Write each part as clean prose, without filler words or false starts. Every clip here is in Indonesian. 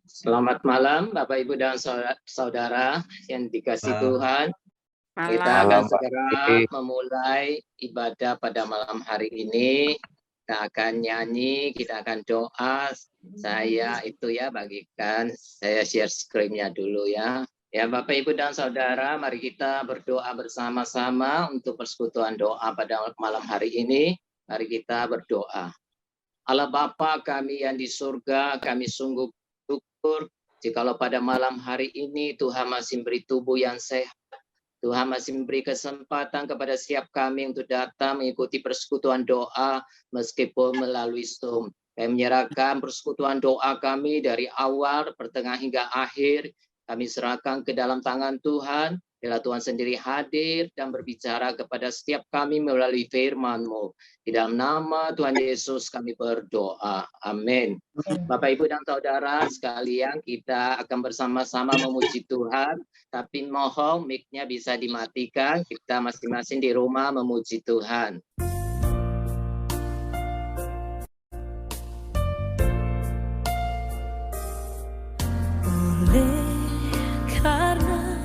Selamat malam Bapak Ibu dan saudara yang dikasih Tuhan. Kita akan Malam, Pak. segera memulai ibadah pada malam hari ini. Kita akan nyanyi, kita akan doa. Saya bagikan, saya share screen-nya dulu ya. Ya Bapak Ibu dan saudara, mari kita berdoa bersama-sama untuk persekutuan doa pada malam hari ini. Mari kita berdoa. Allah Bapa kami yang di surga, kami sungguh bersyukur jikalau pada malam hari ini Tuhan masih beri tubuh yang sehat. Tuhan masih memberi kesempatan kepada setiap kami untuk datang mengikuti persekutuan doa meskipun melalui Zoom. Kami menyerahkan persekutuan doa kami dari awal, pertengahan hingga akhir. Kami serahkan ke dalam tangan Tuhan. Bila Tuhan sendiri hadir dan berbicara kepada setiap kami melalui firman-Mu. Di dalam nama Tuhan Yesus kami berdoa. Amin. Bapak, Ibu, dan Saudara sekalian, kita akan bersama-sama memuji Tuhan. Tapi mohon mic-nya bisa dimatikan. Kita masing-masing di rumah memuji Tuhan. Karena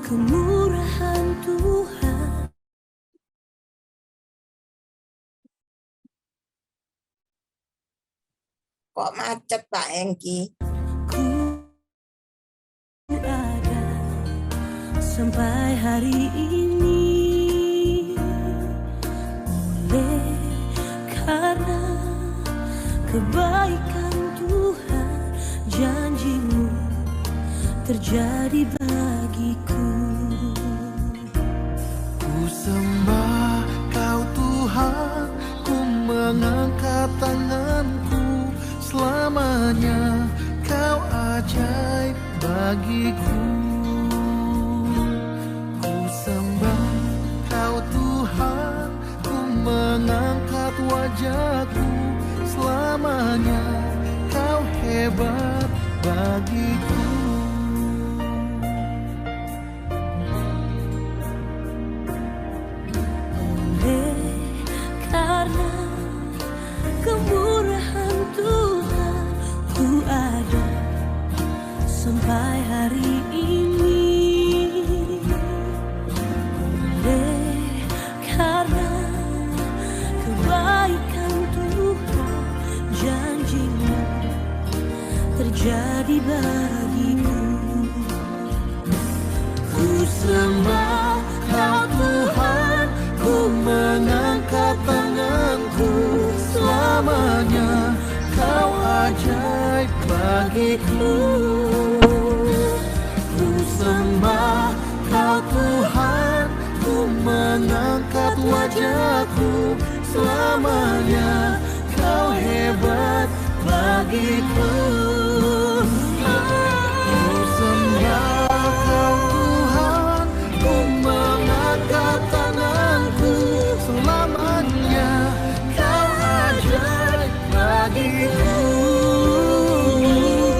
kemurahan Tuhan. Kok macet Pak Engki? Ku ada sampai hari ini oleh karena kebaikan Tuhan, janji-Mu terjadi bagiku. Ku sembah Kau Tuhan, ku mengangkat tanganku, selamanya Kau ajaib bagiku. Ku sembah Kau Tuhan, ku mengangkat wajahku, selamanya Kau hebat bagiku. Karena kemurahan Tuhan, ku ada sampai hari ini. Oleh karena kebaikan Tuhan, janji-Mu terjadi bagiku. Ku sembah Kau Tuhan, ku mengangkat tanganku, selamanya Kau ajaib bagiku. Ku sembah Kau Tuhan, ku mengangkat wajahku, selamanya Kau hebat bagiku. Ku sembah Kau Tuhan, ku mengangkat tanganku, selamanya Kau ajaib bagiku.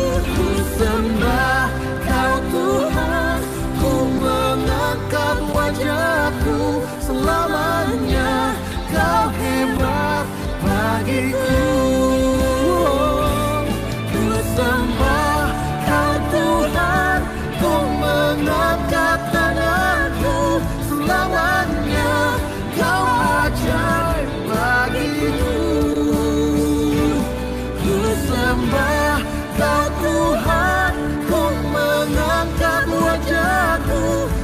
Ku sembah Kau Tuhan, ku mengangkat wajahku, selamanya Kau hebat bagiku. Ku sembah Kau Tuhan, ku mengangkat tanganku, selamanya Kau ajaib bagiku. Ku sembah Kau Tuhan, ku mengangkat wajahku,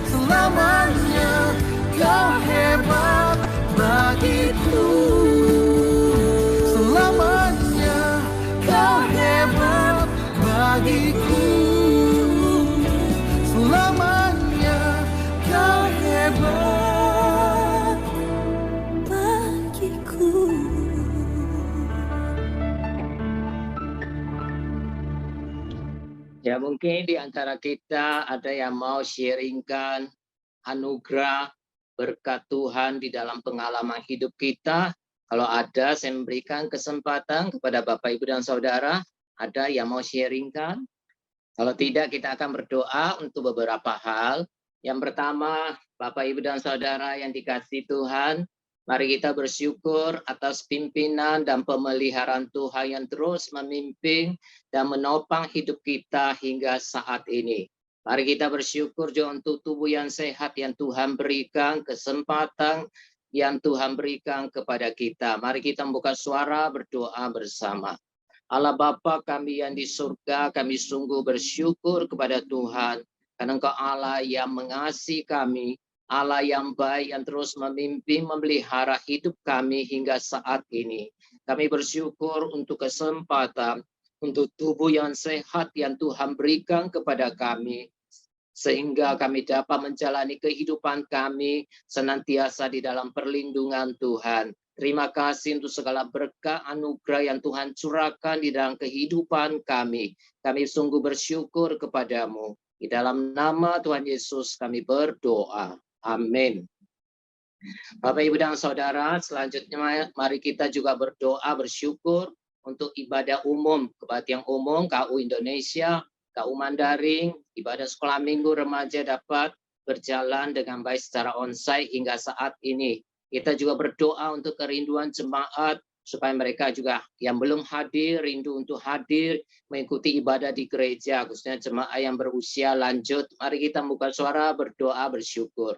selamanya Kau hebat bagiku. Selamanya Kau hebat bagiku. Selamanya Kau hebat bagiku. Ya mungkin di antara kita ada yang mau sharingkan anugerah berkat Tuhan di dalam pengalaman hidup kita. Kalau ada, saya memberikan kesempatan kepada Bapak, Ibu, dan Saudara. Ada yang mau sharingkan? Kalau tidak, kita akan berdoa untuk beberapa hal. Yang pertama, Bapak, Ibu, dan Saudara yang dikasihi Tuhan, Mari kita bersyukur atas pimpinan dan pemeliharaan Tuhan yang terus memimpin dan menopang hidup kita hingga saat ini. Mari kita bersyukur juga untuk tubuh yang sehat yang Tuhan berikan, kesempatan yang Tuhan berikan kepada kita. Mari kita membuka suara berdoa bersama. Allah Bapa kami yang di surga, kami sungguh bersyukur kepada Tuhan, karena Engkau Allah yang mengasihi kami, Allah yang baik yang terus memimpin, memelihara hidup kami hingga saat ini. Kami bersyukur untuk kesempatan, untuk tubuh yang sehat yang Tuhan berikan kepada kami, sehingga kami dapat menjalani kehidupan kami senantiasa di dalam perlindungan Tuhan. Terima kasih untuk segala berkah anugerah yang Tuhan curahkan di dalam kehidupan kami. Kami sungguh bersyukur kepadamu. Di dalam nama Tuhan Yesus kami berdoa. Amin. Bapak, Ibu, dan Saudara, selanjutnya mari kita juga berdoa bersyukur untuk ibadah umum, kebaktian umum KU Indonesia, KU Mandarin, ibadah sekolah minggu remaja dapat berjalan dengan baik secara onsite hingga saat ini. Kita juga berdoa untuk kerinduan jemaat supaya mereka juga yang belum hadir, rindu untuk hadir, mengikuti ibadah di gereja, khususnya jemaat yang berusia lanjut. Mari kita buka suara berdoa bersyukur.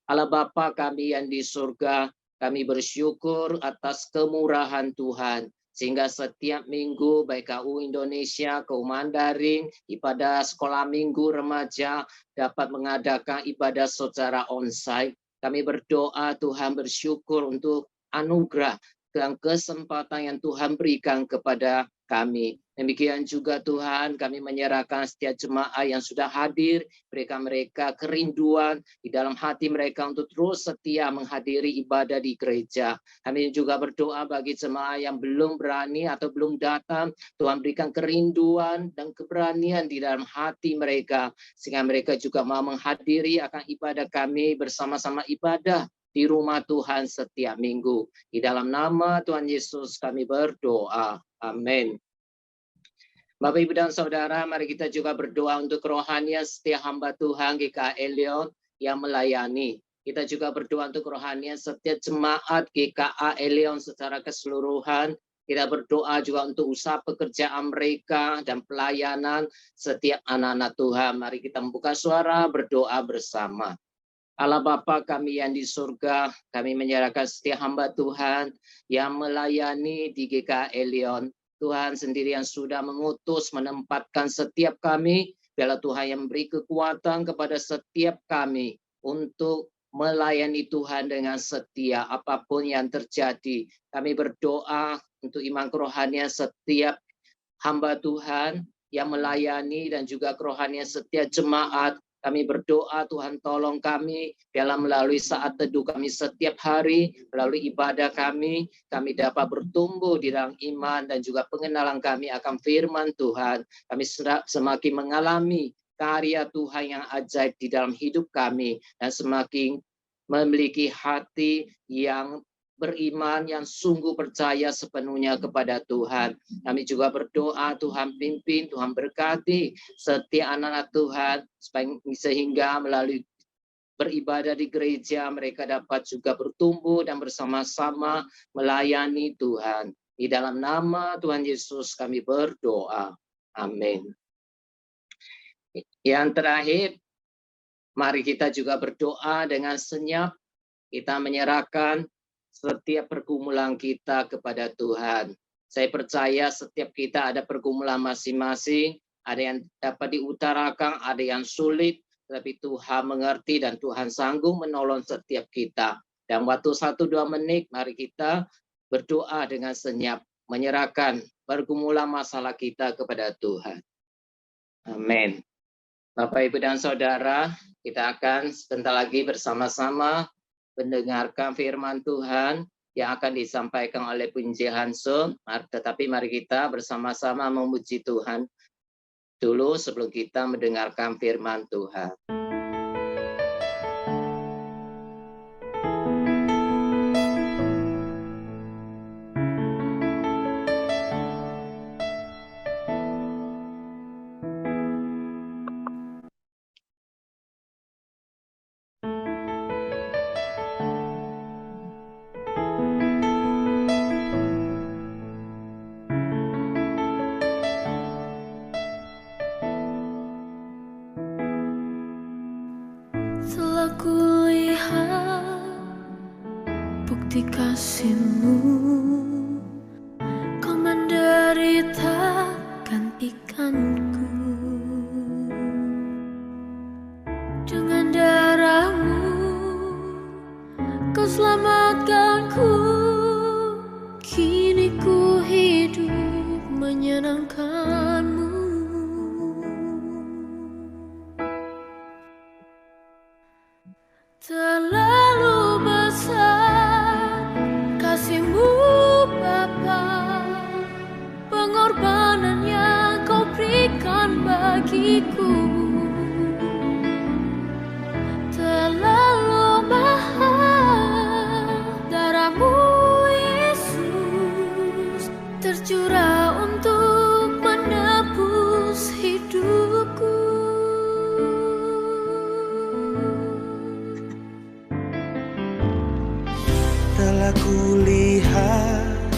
Allah Bapa kami yang di surga, kami bersyukur atas kemurahan Tuhan, sehingga setiap minggu baik KU Indonesia, KU Mandarin, ibadah sekolah minggu remaja dapat mengadakan ibadah secara onsite. Kami berdoa Tuhan bersyukur untuk anugerah dan kesempatan yang Tuhan berikan kepada kami. Demikian juga Tuhan, kami menyerahkan setiap jemaah yang sudah hadir, berikan mereka kerinduan di dalam hati mereka untuk terus setia menghadiri ibadah di gereja. Kami juga berdoa bagi jemaah yang belum berani atau belum datang, Tuhan berikan kerinduan dan keberanian di dalam hati mereka, sehingga mereka juga mau menghadiri akan ibadah kami bersama-sama ibadah di rumah Tuhan setiap minggu. Di dalam nama Tuhan Yesus kami berdoa. Amin. Bapak, Ibu, dan Saudara, mari kita juga berdoa untuk kerohanian setiap hamba Tuhan GKA Leon yang melayani. Kita juga berdoa untuk kerohanian setiap jemaat GKA Leon secara keseluruhan. Kita berdoa juga untuk usaha pekerjaan mereka dan pelayanan setiap anak-anak Tuhan. Mari kita membuka suara berdoa bersama. Allah Bapa kami yang di surga, kami menyerahkan setiap hamba Tuhan yang melayani di GKA Leon. Tuhan sendiri yang sudah mengutus, menempatkan setiap kami, biarlah Tuhan yang memberi kekuatan kepada setiap kami untuk melayani Tuhan dengan setia apapun yang terjadi. Kami berdoa untuk iman kerohanian setiap hamba Tuhan yang melayani dan juga kerohanian setiap jemaat. Kami berdoa Tuhan tolong kami dalam melalui saat teduh kami setiap hari, melalui ibadah kami dapat bertumbuh di dalam iman dan juga pengenalan kami akan firman Tuhan. Kami semakin mengalami karya Tuhan yang ajaib di dalam hidup kami dan semakin memiliki hati yang beriman, yang sungguh percaya sepenuhnya kepada Tuhan. Kami juga berdoa Tuhan pimpin, Tuhan berkati setiap anak-anak Tuhan, sehingga melalui beribadah di gereja mereka dapat juga bertumbuh dan bersama-sama melayani Tuhan. Di dalam nama Tuhan Yesus kami berdoa. Amin. Yang terakhir, mari kita juga berdoa dengan senyap. Kita menyerahkan setiap pergumulan kita kepada Tuhan. Saya percaya setiap kita ada pergumulan masing-masing, ada yang dapat diutarakan, ada yang sulit, tapi Tuhan mengerti dan Tuhan sanggup menolong setiap kita. Dan waktu 1-2 menit, mari kita berdoa dengan senyap, menyerahkan pergumulan masalah kita kepada Tuhan. Amin. Bapak, Ibu, dan Saudara, kita akan sebentar lagi bersama-sama mendengarkan firman Tuhan yang akan disampaikan oleh Puji Hansun. Tetapi mari kita bersama-sama memuji Tuhan dulu sebelum kita mendengarkan firman Tuhan. bukti kasih-Mu. Kau menderita gantikanku. Dengan darah-Mu Kau selamatkanku. Kini ku hidup menyenangkan-Mu. Terlalu besar kasih-Mu Bapa, pengorbanan yang Kau berikan bagiku. Terlalu mahal darah-Mu Yesus, tercurah untuk menebus hidupku. Telah kulihat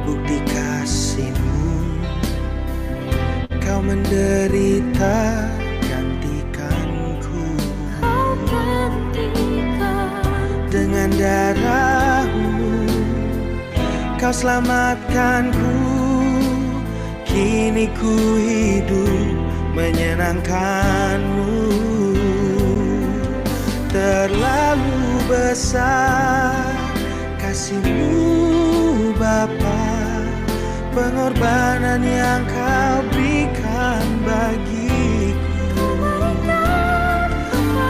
bukti kasih-Mu, Kau menderita gantikanku. Kau gantikan Dengan darah-Mu Kau selamatkanku. Kini ku hidup menyenangkan-Mu. Terlalu besar kasih-Mu Bapa, pengorbanan yang Kau berikan bagiku.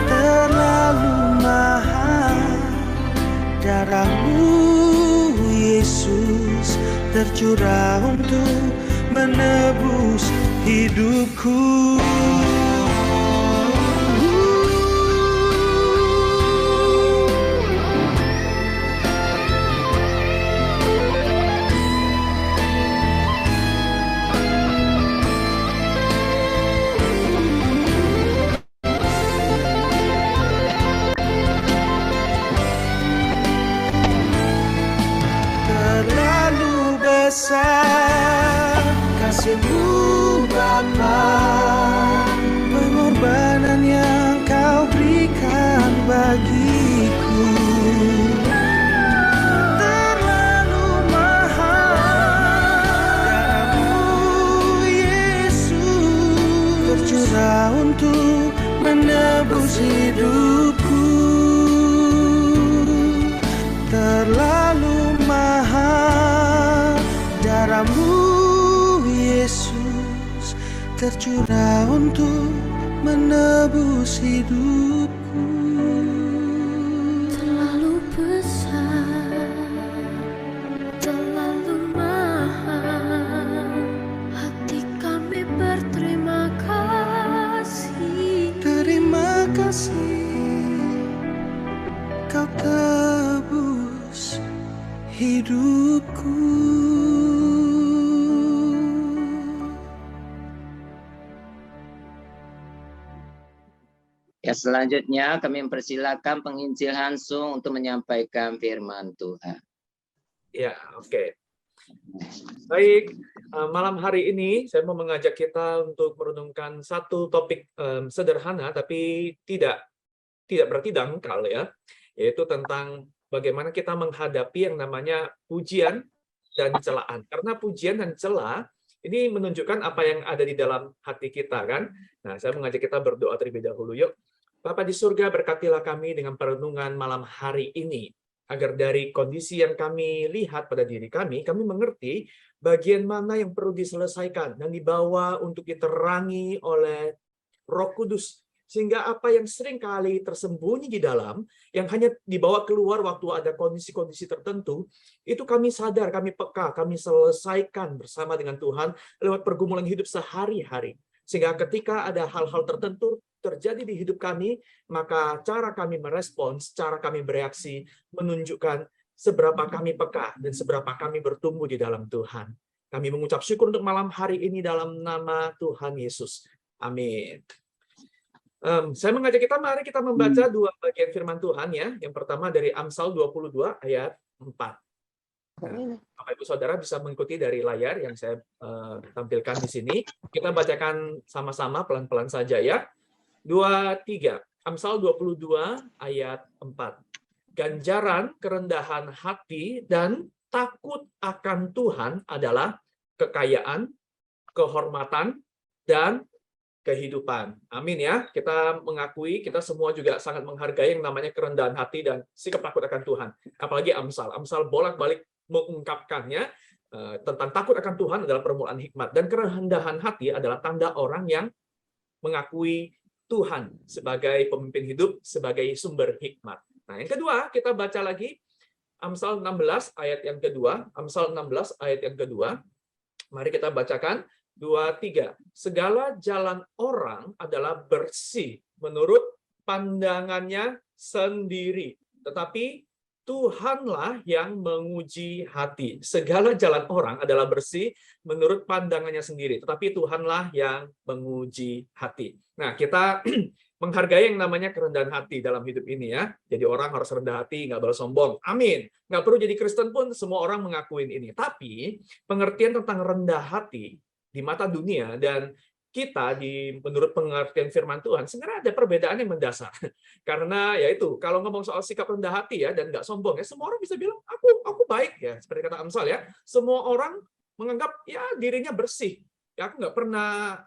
Terlalu mahal darah-Mu Yesus, tercurah untuk menebus hidupku. Terlalu besar kasih-Mu Bapa, pengorbanan yang Kau berikan bagiku. Terlalu mahal darah-Mu Yesus, tercurah untuk menebus hidupku. Terlalu mahal darah-Mu Yesus, tercurah untuk menebus hidupku. terlalu besar, terlalu mahal. Hati kami berterima kasih. Terima kasih Kau tebus hidupku. Ya, selanjutnya kami mempersilakan penginjil Hansung untuk menyampaikan firman Tuhan. Ya, oke. Baik, malam hari ini saya mau mengajak kita untuk merenungkan satu topik sederhana tapi tidak berarti dangkal ya, yaitu tentang bagaimana kita menghadapi yang namanya pujian dan celaan. Karena pujian dan cela ini menunjukkan apa yang ada di dalam hati kita kan. Nah, saya mengajak kita berdoa terlebih dahulu. Yuk. Bapa di surga, berkatilah kami dengan perenungan malam hari ini, agar dari kondisi yang kami lihat pada diri kami mengerti bagian mana yang perlu diselesaikan dan dibawa untuk diterangi oleh Roh Kudus, sehingga apa yang sering kali tersembunyi di dalam, yang hanya dibawa keluar waktu ada kondisi-kondisi tertentu, itu kami sadar, kami peka, kami selesaikan bersama dengan Tuhan lewat pergumulan hidup sehari-hari. Sehingga ketika ada hal-hal tertentu terjadi di hidup kami, maka cara kami merespons, cara kami bereaksi menunjukkan seberapa kami peka dan seberapa kami bertumbuh di dalam Tuhan. Kami mengucap syukur untuk malam hari ini dalam nama Tuhan Yesus. Amin. Saya mengajak kita, mari kita membaca dua bagian firman Tuhan ya. Yang pertama dari Amsal 22 ayat 4. Nah, Bapak Ibu Saudara bisa mengikuti dari layar yang saya tampilkan di sini. Kita bacakan sama-sama pelan-pelan saja ya. 2, 3. Amsal 22 ayat 4. ganjaran kerendahan hati dan takut akan Tuhan adalah kekayaan, kehormatan, dan kehidupan. Amin ya. Kita mengakui, kita semua juga sangat menghargai yang namanya kerendahan hati dan sikap takut akan Tuhan. Apalagi Amsal. Amsal bolak-balik mengungkapkannya tentang takut akan Tuhan adalah permulaan hikmat. Dan kerendahan hati adalah tanda orang yang mengakui Tuhan sebagai pemimpin hidup, sebagai sumber hikmat. Nah, yang kedua, kita baca lagi Amsal 16 ayat yang kedua. Amsal 16 ayat yang kedua. Mari kita bacakan. 2, 3. Segala jalan orang adalah bersih menurut pandangannya sendiri. Tetapi Tuhanlah yang menguji hati. Segala jalan orang adalah bersih menurut pandangannya sendiri. Tetapi Tuhanlah yang menguji hati. Nah, kita menghargai yang namanya kerendahan hati dalam hidup ini ya. Jadi orang harus rendah hati, nggak boleh sombong. Amin. Nggak perlu jadi Kristen pun semua orang mengakuin ini. Tapi pengertian tentang rendah hati di mata dunia dan kita menurut pengertian firman Tuhan sebenarnya ada perbedaan yang mendasar. Karena yaitu kalau ngomong soal sikap rendah hati ya dan nggak sombong ya, semua orang bisa bilang aku baik ya, seperti kata Amsal ya. Semua orang menganggap ya dirinya bersih. Ya aku nggak pernah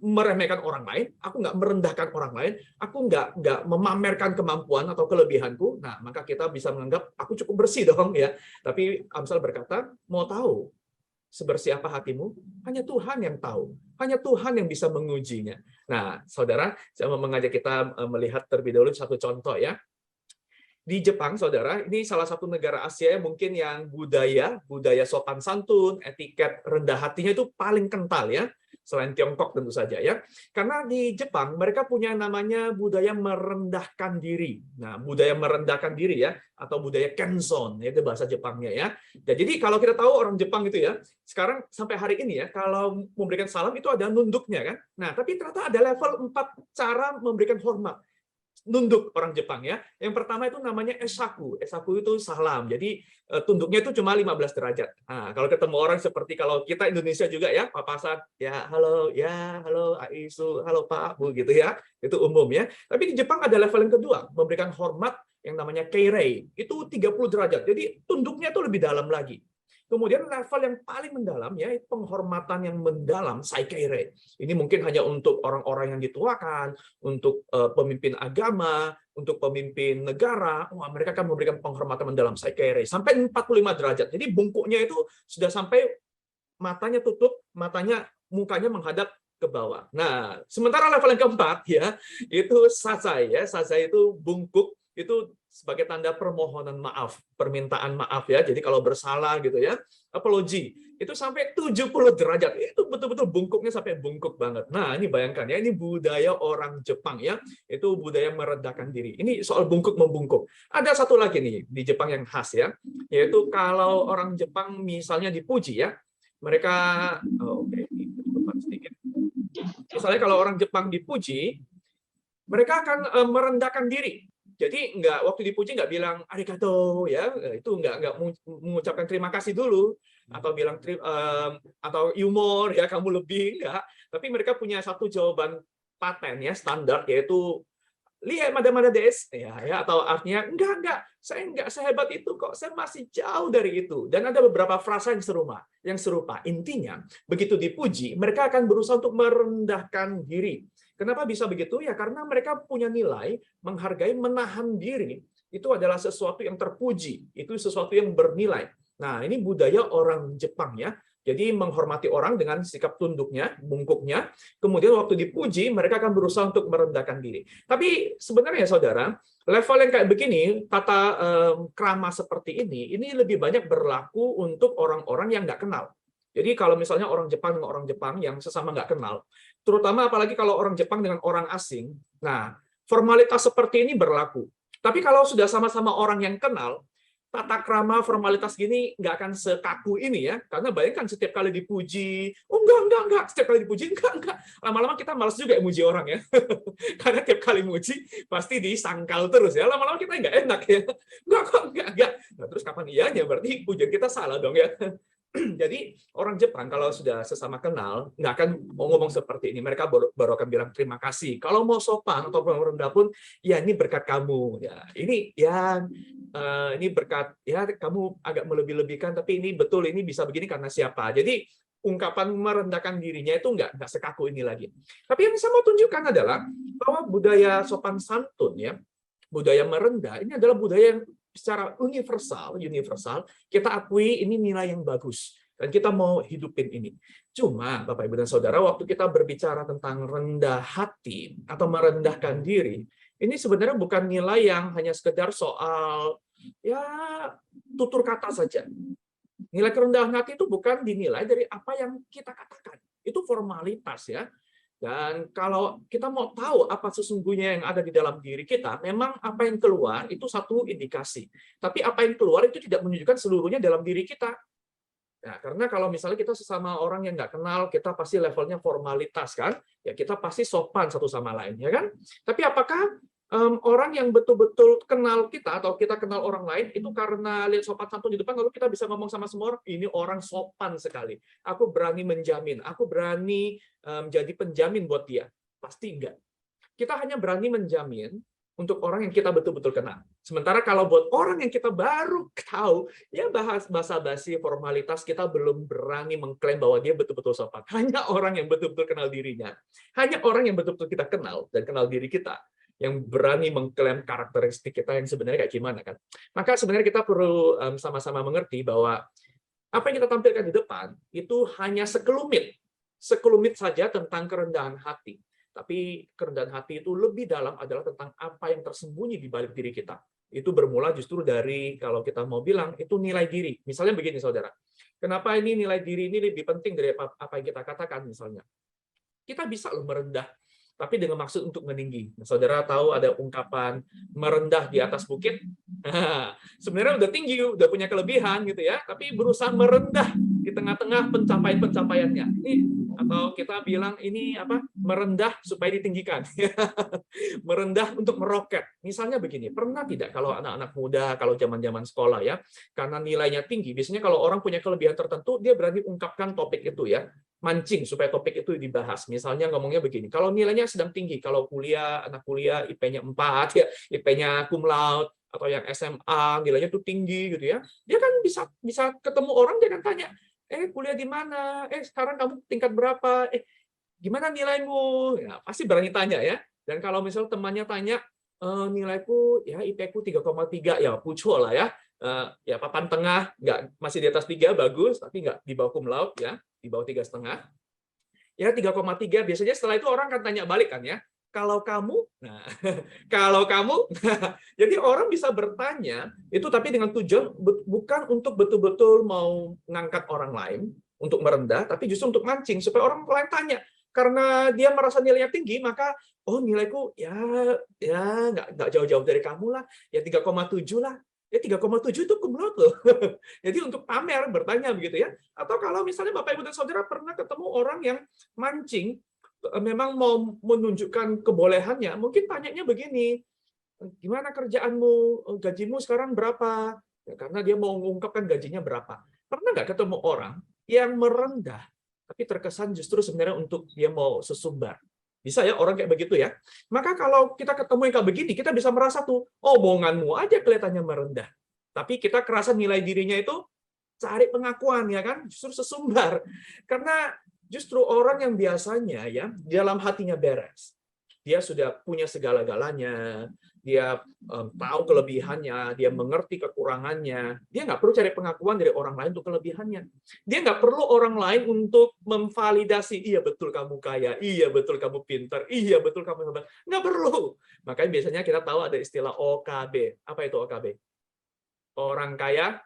meremehkan orang lain, aku nggak merendahkan orang lain, aku nggak memamerkan kemampuan atau kelebihanku. Nah, maka kita bisa menganggap aku cukup bersih dong ya. Tapi Amsal berkata, mau tahu sebersih apa hatimu? Hanya Tuhan yang tahu. Hanya Tuhan yang bisa mengujinya. Nah, saudara, saya mau mengajak kita melihat terlebih dahulu satu contoh ya. Di Jepang, saudara, ini salah satu negara Asia yang mungkin yang budaya sopan santun, etiket rendah hatinya itu paling kental ya. Selain Tiongkok tentu saja ya. Karena di Jepang mereka punya namanya budaya merendahkan diri. Nah, budaya merendahkan diri ya, atau budaya Kenzon, itu bahasa Jepangnya ya. Dan jadi kalau kita tahu orang Jepang itu ya, sekarang sampai hari ini ya, kalau memberikan salam itu ada nunduknya kan. Nah, tapi ternyata ada level 4 cara memberikan hormat. Nunduk orang Jepang ya. Yang pertama itu namanya esaku. Esaku itu salam. Jadi tunduknya itu cuma 15 derajat. Nah, kalau ketemu orang seperti kalau kita Indonesia juga ya, papasan ya halo Aisu, halo Pak Bu gitu ya. Itu umum ya. Tapi di Jepang ada level yang kedua, memberikan hormat yang namanya keirei. Itu 30 derajat. Jadi tunduknya itu lebih dalam lagi. Kemudian level yang paling mendalam ya penghormatan yang mendalam saikeire. Ini mungkin hanya untuk orang-orang yang dituakan, untuk pemimpin agama, untuk pemimpin negara. Wah, mereka akan memberikan penghormatan mendalam saikeire sampai 45 derajat. Jadi bungkuknya itu sudah sampai matanya tutup, mukanya menghadap ke bawah. Nah, sementara level yang keempat ya, itu sasai ya. Sasai itu bungkuk itu sebagai tanda permohonan maaf, permintaan maaf ya. Jadi kalau bersalah gitu ya, apologi, itu sampai 70 derajat. Itu betul-betul bungkuknya sampai bungkuk banget. Nah, ini bayangkan ya, ini budaya orang Jepang ya. Itu budaya merendahkan diri. Ini soal bungkuk-membungkuk. Ada satu lagi nih di Jepang yang khas ya, yaitu kalau orang Jepang misalnya dipuji ya, mereka sedikit. Misalnya kalau orang Jepang dipuji, mereka akan merendahkan diri. Jadi waktu dipuji nggak bilang arigato ya, itu nggak mengucapkan terima kasih dulu atau bilang atau humor ya kamu lebih nggak. Tapi mereka punya satu jawaban paten ya standar yaitu lihat mada des ya atau artinya enggak saya nggak sehebat itu kok, saya masih jauh dari itu. Dan ada beberapa frasa yang serupa. Intinya begitu dipuji mereka akan berusaha untuk merendahkan diri. Kenapa bisa begitu? Ya karena mereka punya nilai, menghargai, menahan diri. Itu adalah sesuatu yang terpuji. Itu sesuatu yang bernilai. Nah, ini budaya orang Jepang ya. Jadi menghormati orang dengan sikap tunduknya, bungkuknya. Kemudian waktu dipuji, mereka akan berusaha untuk merendahkan diri. Tapi sebenarnya saudara, level yang kayak begini, tata krama seperti ini lebih banyak berlaku untuk orang-orang yang nggak kenal. Jadi kalau misalnya orang Jepang dengan orang Jepang yang sesama nggak kenal, terutama apalagi kalau orang Jepang dengan orang asing, nah formalitas seperti ini berlaku. Tapi kalau sudah sama-sama orang yang kenal, tata krama formalitas gini nggak akan sekaku ini ya, karena bayangkan setiap kali dipuji, enggak, setiap kali dipuji enggak, lama-lama kita malas juga muji orang ya, karena tiap kali muji pasti disangkal terus ya, lama-lama kita nggak enak ya, enggak. Nah, terus kapan iyanya berarti pujian kita salah dong ya. Jadi orang Jepang kalau sudah sesama kenal nggak akan mau ngomong seperti ini. Mereka baru akan bilang terima kasih. Kalau mau sopan atau merendah pun, ya ini berkat kamu. Ya ini yang ini berkat ya kamu agak melebih-lebihkan, tapi ini betul ini bisa begini karena siapa. Jadi ungkapan merendahkan dirinya itu nggak sekaku ini lagi. Tapi yang saya mau tunjukkan adalah bahwa budaya sopan santun ya, budaya merendah ini adalah budaya yang secara universal kita akui ini nilai yang bagus dan kita mau hidupin ini. Cuma Bapak Ibu dan Saudara, waktu kita berbicara tentang rendah hati atau merendahkan diri, ini sebenarnya bukan nilai yang hanya sekedar soal ya tutur kata saja. Nilai kerendahan hati itu bukan dinilai dari apa yang kita katakan. Itu formalitas ya. Dan kalau kita mau tahu apa sesungguhnya yang ada di dalam diri kita, memang apa yang keluar itu satu indikasi. Tapi apa yang keluar itu tidak menunjukkan seluruhnya dalam diri kita. Nah, karena kalau misalnya kita sesama orang yang nggak kenal, kita pasti levelnya formalitas kan, ya kita pasti sopan satu sama lain, ya kan? Tapi apakah orang yang betul-betul kenal kita atau kita kenal orang lain itu karena lihat sopan santun di depan lalu kita bisa ngomong sama semua orang ini orang sopan sekali, aku berani menjamin, aku berani jadi penjamin buat dia? Pasti enggak. Kita hanya berani menjamin untuk orang yang kita betul-betul kenal. Sementara kalau buat orang yang kita baru tahu, ya basa-basi formalitas, kita belum berani mengklaim bahwa dia betul-betul sopan. Hanya orang yang betul-betul kenal dirinya, hanya orang yang betul-betul kita kenal dan kenal diri kita yang berani mengklaim karakteristik kita yang sebenarnya kayak gimana kan. Maka sebenarnya kita perlu sama-sama mengerti bahwa apa yang kita tampilkan di depan itu hanya sekelumit saja tentang kerendahan hati. Tapi kerendahan hati itu lebih dalam adalah tentang apa yang tersembunyi di balik diri kita. Itu bermula justru dari, kalau kita mau bilang, itu nilai diri. Misalnya begini, saudara. Kenapa ini nilai diri ini lebih penting dari apa yang kita katakan misalnya? Kita bisa loh merendah, tapi dengan maksud untuk meninggi. Nah, saudara tahu ada ungkapan merendah di atas bukit? Nah, sebenarnya udah tinggi, udah punya kelebihan gitu ya, tapi berusaha merendah di tengah-tengah pencapaian-pencapaiannya. Ini atau kita bilang ini apa? Merendah supaya ditinggikan. Merendah untuk meroket. Misalnya begini, pernah tidak kalau anak-anak muda, kalau zaman-zaman sekolah ya, karena nilainya tinggi, biasanya kalau orang punya kelebihan tertentu, dia berani ungkapkan topik itu ya, mancing supaya topik itu dibahas. Misalnya ngomongnya begini, kalau nilainya sedang tinggi, kalau kuliah, anak kuliah IP-nya 4, ya, IP-nya cum laude, atau yang SMA, nilainya tuh tinggi gitu ya, dia kan bisa ketemu orang, dia kan tanya, kuliah di mana? Sekarang kamu tingkat berapa? Gimana nilaimu? Ya, pasti berani tanya ya. Dan kalau misal temannya tanya, nilaiku ya IP-ku 3,3, ya pucuk lah ya. Ya papan tengah, masih di atas 3, bagus, tapi nggak di bawah cum laude ya, di bawah 3,5. Ya 3,3, biasanya setelah itu orang akan tanya balik kan ya. Kalau kamu, nah, kalau kamu, jadi orang bisa bertanya itu tapi dengan tujuan bukan untuk betul-betul mau ngangkat orang lain untuk merendah, tapi justru untuk mancing supaya orang lain tanya. Karena dia merasa nilainya tinggi, maka nilaiku ya nggak jauh-jauh dari kamu lah, ya 3,7 lah. Ya 3,7 itu cum laude loh. Jadi untuk pamer bertanya begitu ya. Atau kalau misalnya Bapak Ibu dan Saudara pernah ketemu orang yang mancing, memang mau menunjukkan kebolehannya, mungkin tanyanya begini, gimana kerjaanmu, gajimu sekarang berapa? Ya, karena dia mau mengungkapkan gajinya berapa. Pernah nggak ketemu orang yang merendah, tapi terkesan justru sebenarnya untuk dia mau sesumbar? Bisa ya orang kayak begitu ya. Maka kalau kita ketemu yang kayak begini, kita bisa merasa tuh, omonganmu aja kelihatannya merendah. Tapi kita kerasa nilai dirinya itu cari pengakuan ya kan, justru sesumbar. Karena justru orang yang biasanya ya dalam hatinya beres, dia sudah punya segala-galanya, dia tahu kelebihannya, dia mengerti kekurangannya, dia nggak perlu cari pengakuan dari orang lain untuk kelebihannya. Dia nggak perlu orang lain untuk memvalidasi, iya betul kamu kaya, iya betul kamu pintar, iya betul kamu hebat. Nggak perlu. Makanya biasanya kita tahu ada istilah OKB. Apa itu OKB? Orang kaya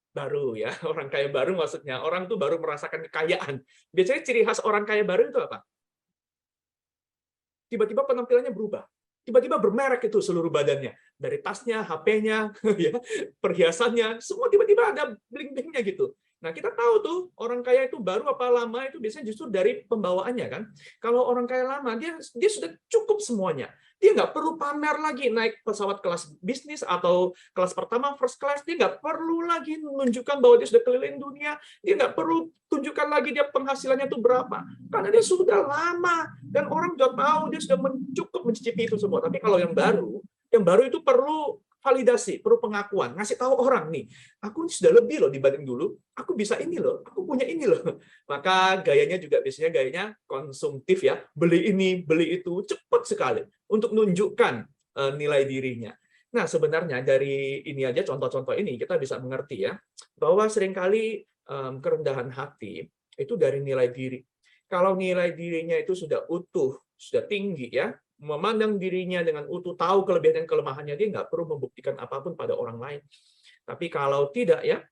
baru ya, orang kaya baru maksudnya orang tuh baru merasakan kekayaan. Biasanya ciri khas orang kaya baru itu apa? Tiba-tiba penampilannya berubah, tiba-tiba bermerek itu seluruh badannya, dari tasnya, HP-nya, ya, perhiasannya, semua tiba-tiba ada bling-blingnya gitu. Nah kita tahu tuh orang kaya itu baru apa lama itu biasanya justru dari pembawaannya kan. Kalau orang kaya lama dia sudah cukup semuanya, Dia nggak perlu pamer lagi naik pesawat kelas bisnis atau kelas pertama first class. Dia nggak perlu lagi menunjukkan bahwa dia sudah keliling dunia. Dia nggak perlu tunjukkan lagi dia penghasilannya itu berapa. Karena dia sudah lama dan orang sudah tahu dia sudah cukup mencicipi itu semua. Tapi kalau yang baru itu perlu validasi, perlu pengakuan, ngasih tahu orang nih, aku sudah lebih loh dibanding dulu, aku bisa ini loh, aku punya ini loh. Maka gayanya juga biasanya gayanya konsumtif ya, beli ini, beli itu, cepat sekali untuk menunjukkan nilai dirinya. Nah, sebenarnya dari ini aja contoh-contoh ini kita bisa mengerti ya, bahwa seringkali kerendahan hati itu dari nilai diri. Kalau nilai dirinya itu sudah utuh, sudah tinggi ya, memandang dirinya dengan utuh, tahu kelebihan dan kelemahannya, dia nggak perlu membuktikan apapun pada orang lain. Tapi kalau tidak ya,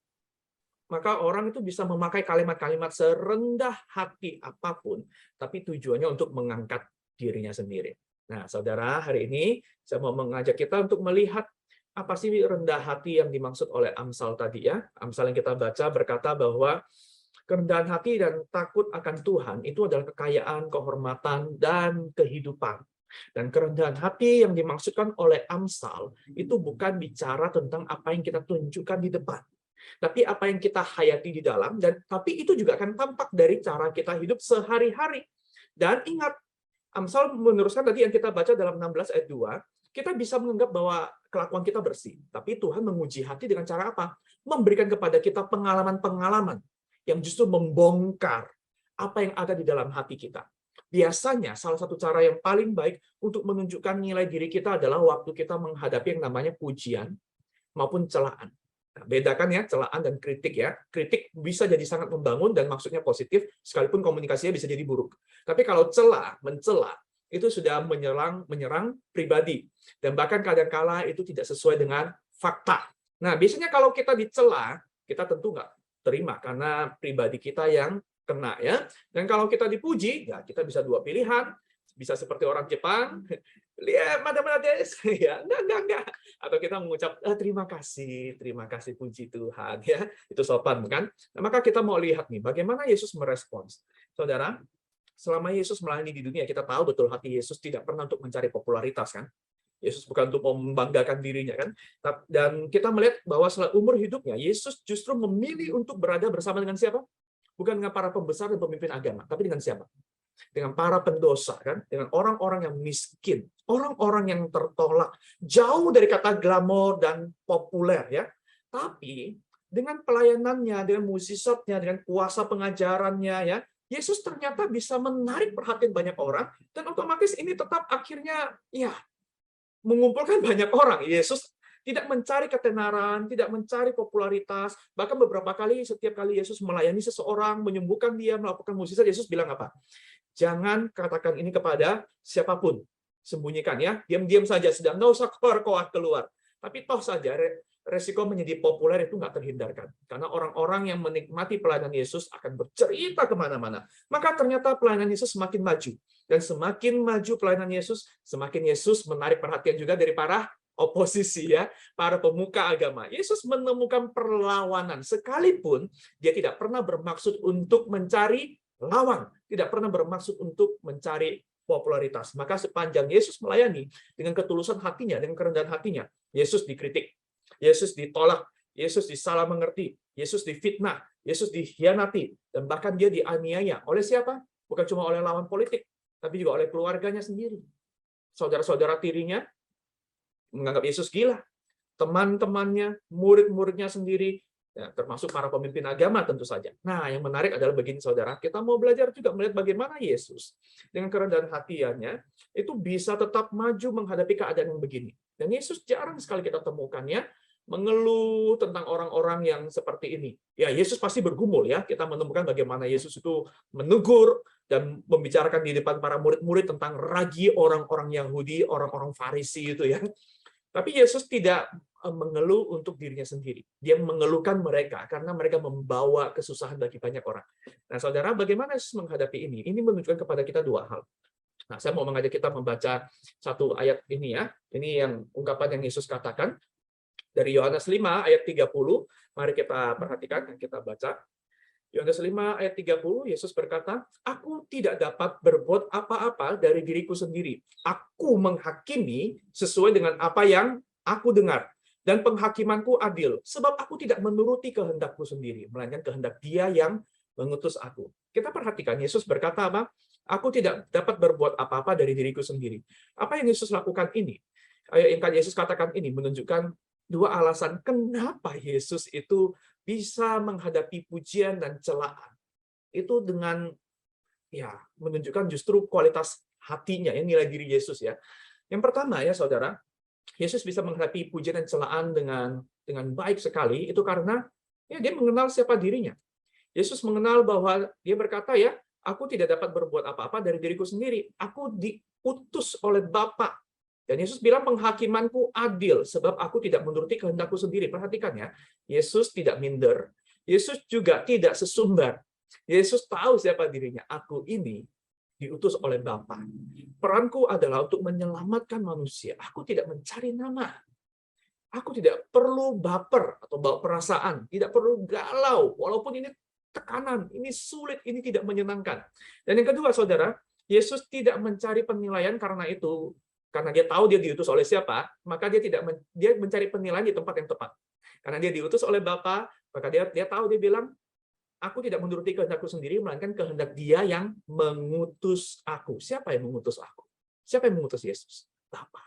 maka orang itu bisa memakai kalimat-kalimat serendah hati apapun, tapi tujuannya untuk mengangkat dirinya sendiri. Nah, saudara, hari ini saya mau mengajak kita untuk melihat apa sih rendah hati yang dimaksud oleh Amsal tadi ya. Amsal yang kita baca berkata bahwa kerendahan hati dan takut akan Tuhan itu adalah kekayaan, kehormatan, dan kehidupan. Dan kerendahan hati yang dimaksudkan oleh Amsal itu bukan bicara tentang apa yang kita tunjukkan di depan, tapi apa yang kita hayati di dalam, dan tapi itu juga akan tampak dari cara kita hidup sehari-hari. Dan ingat, Amsal meneruskan tadi yang kita baca dalam 16 ayat 2, kita bisa menganggap bahwa kelakuan kita bersih, tapi Tuhan menguji hati dengan cara apa? Memberikan kepada kita pengalaman-pengalaman yang justru membongkar apa yang ada di dalam hati kita. Biasanya salah satu cara yang paling baik untuk menunjukkan nilai diri kita adalah waktu kita menghadapi yang namanya pujian maupun celaan. Nah, bedakan ya celaan dan kritik ya. Kritik bisa jadi sangat membangun dan maksudnya positif, sekalipun komunikasinya bisa jadi buruk. Tapi kalau mencela, itu sudah menyerang pribadi. Dan bahkan kadang-kala itu tidak sesuai dengan fakta. Nah, biasanya kalau kita dicela, kita tentu nggak terima karena pribadi kita yang kena ya. Dan kalau kita dipuji, ya kita bisa dua pilihan. Bisa seperti orang Jepang, lihat mana-mana des, ya enggak. Atau kita mengucap terima kasih puji Tuhan ya. Itu sopan kan? Nah, maka kita mau lihat nih bagaimana Yesus merespons. Saudara, selama Yesus melayani di dunia, kita tahu betul hati Yesus tidak pernah untuk mencari popularitas kan. Yesus bukan untuk membanggakan dirinya kan. Dan kita melihat bahwa selama umur hidupnya Yesus justru memilih untuk berada bersama dengan siapa? Bukan dengan para pembesar dan pemimpin agama, tapi dengan siapa? Dengan para pendosa, kan? Dengan orang-orang yang miskin, orang-orang yang tertolak, jauh dari kata glamor dan populer, ya. Tapi dengan pelayanannya, dengan mukjizatnya, dengan kuasa pengajarannya, ya, Yesus ternyata bisa menarik perhatian banyak orang, dan otomatis ini tetap akhirnya, ya, mengumpulkan banyak orang. Yesus tidak mencari ketenaran, tidak mencari popularitas. Bahkan beberapa kali, setiap kali Yesus melayani seseorang, menyembuhkan dia, melakukan mukjizat, Yesus bilang apa? Jangan katakan ini kepada siapapun. Sembunyikan ya, diam-diam saja, sedang nggak usah keluar. Tapi toh saja, resiko menjadi populer itu nggak terhindarkan. Karena orang-orang yang menikmati pelayanan Yesus akan bercerita kemana-mana. Maka ternyata pelayanan Yesus semakin maju. Dan semakin maju pelayanan Yesus, semakin Yesus menarik perhatian juga dari para oposisi ya, para pemuka agama. Yesus menemukan perlawanan sekalipun dia tidak pernah bermaksud untuk mencari lawan, tidak pernah bermaksud untuk mencari popularitas. Maka sepanjang Yesus melayani dengan ketulusan hatinya, dengan kerendahan hatinya, Yesus dikritik, Yesus ditolak, Yesus disalah mengerti, Yesus difitnah, Yesus dikhianati, dan bahkan dia dianiaya oleh siapa? Bukan cuma oleh lawan politik, tapi juga oleh keluarganya sendiri. Saudara-saudara tirinya menganggap Yesus gila. Teman-temannya, murid-muridnya sendiri, ya, termasuk para pemimpin agama tentu saja. Nah, yang menarik adalah begini saudara, kita mau belajar juga melihat bagaimana Yesus dengan kerendahan hatinya itu bisa tetap maju menghadapi keadaan yang begini. Dan Yesus jarang sekali kita temukannya mengeluh tentang orang-orang yang seperti ini. Ya, Yesus pasti bergumul ya. Kita menemukan bagaimana Yesus itu menegur dan membicarakan di depan para murid-murid tentang ragi orang-orang Yahudi, orang-orang Farisi itu ya. Tapi Yesus tidak mengeluh untuk dirinya sendiri. Dia mengeluhkan mereka karena mereka membawa kesusahan bagi banyak orang. Nah, saudara, bagaimana Yesus menghadapi ini? Ini menunjukkan kepada kita dua hal. Nah, saya mau mengajak kita membaca satu ayat ini ya. Ini yang ungkapan yang Yesus katakan dari Yohanes 5 ayat 30. Mari kita perhatikan dan kita baca. Yohanes 5 ayat 30, Yesus berkata, "Aku tidak dapat berbuat apa-apa dari diriku sendiri. Aku menghakimi sesuai dengan apa yang aku dengar. Dan penghakimanku adil, sebab aku tidak menuruti kehendakku sendiri, melainkan kehendak Dia yang mengutus aku." Kita perhatikan, Yesus berkata apa? Aku tidak dapat berbuat apa-apa dari diriku sendiri. Apa yang Yesus lakukan ini? Yang Yesus katakan ini menunjukkan dua alasan kenapa Yesus itu bisa menghadapi pujian dan celaan. Itu dengan menunjukkan justru kualitas hatinya, nilai diri Yesus ya. Yang pertama ya saudara, Yesus bisa menghadapi pujian dan celaan dengan baik sekali itu karena dia mengenal siapa dirinya. Yesus mengenal bahwa dia berkata ya, aku tidak dapat berbuat apa-apa dari diriku sendiri. Aku diutus oleh Bapa. Dan Yesus bilang penghakimanku adil, sebab aku tidak menuruti kehendakku sendiri. Perhatikan ya, Yesus tidak minder. Yesus juga tidak sesumbar. Yesus tahu siapa dirinya. Aku ini diutus oleh Bapa. Peranku adalah untuk menyelamatkan manusia. Aku tidak mencari nama. Aku tidak perlu baper atau bawa perasaan. Tidak perlu galau. Walaupun ini tekanan, ini sulit, ini tidak menyenangkan. Dan yang kedua, saudara, Yesus tidak mencari penilaian karena dia tahu dia diutus oleh siapa, maka dia mencari penilaian di tempat yang tepat. Karena dia diutus oleh Bapa, maka dia tahu, dia bilang, aku tidak menuruti kehendakku sendiri, melainkan kehendak Dia yang mengutus aku. Siapa yang mengutus aku? Siapa yang mengutus Yesus? Bapa.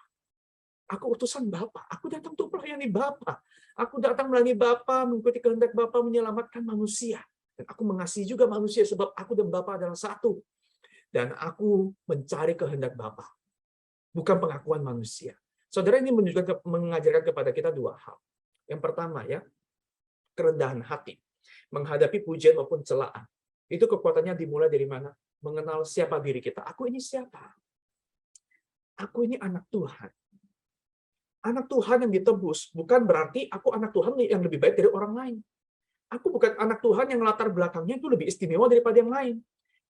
Aku utusan Bapa. Aku datang untuk melayani Bapa. Aku datang melayani Bapa, mengikuti kehendak Bapa, menyelamatkan manusia. Dan aku mengasihi juga manusia, sebab aku dan Bapa adalah satu. Dan aku mencari kehendak Bapa. Bukan pengakuan manusia. Saudara, ini mengajarkan kepada kita dua hal. Yang pertama ya, kerendahan hati. Menghadapi pujian maupun celaan. Itu kekuatannya dimulai dari mana? Mengenal siapa diri kita. Aku ini siapa? Aku ini anak Tuhan. Anak Tuhan yang ditebus. Bukan berarti aku anak Tuhan yang lebih baik dari orang lain. Aku bukan anak Tuhan yang latar belakangnya itu lebih istimewa daripada yang lain.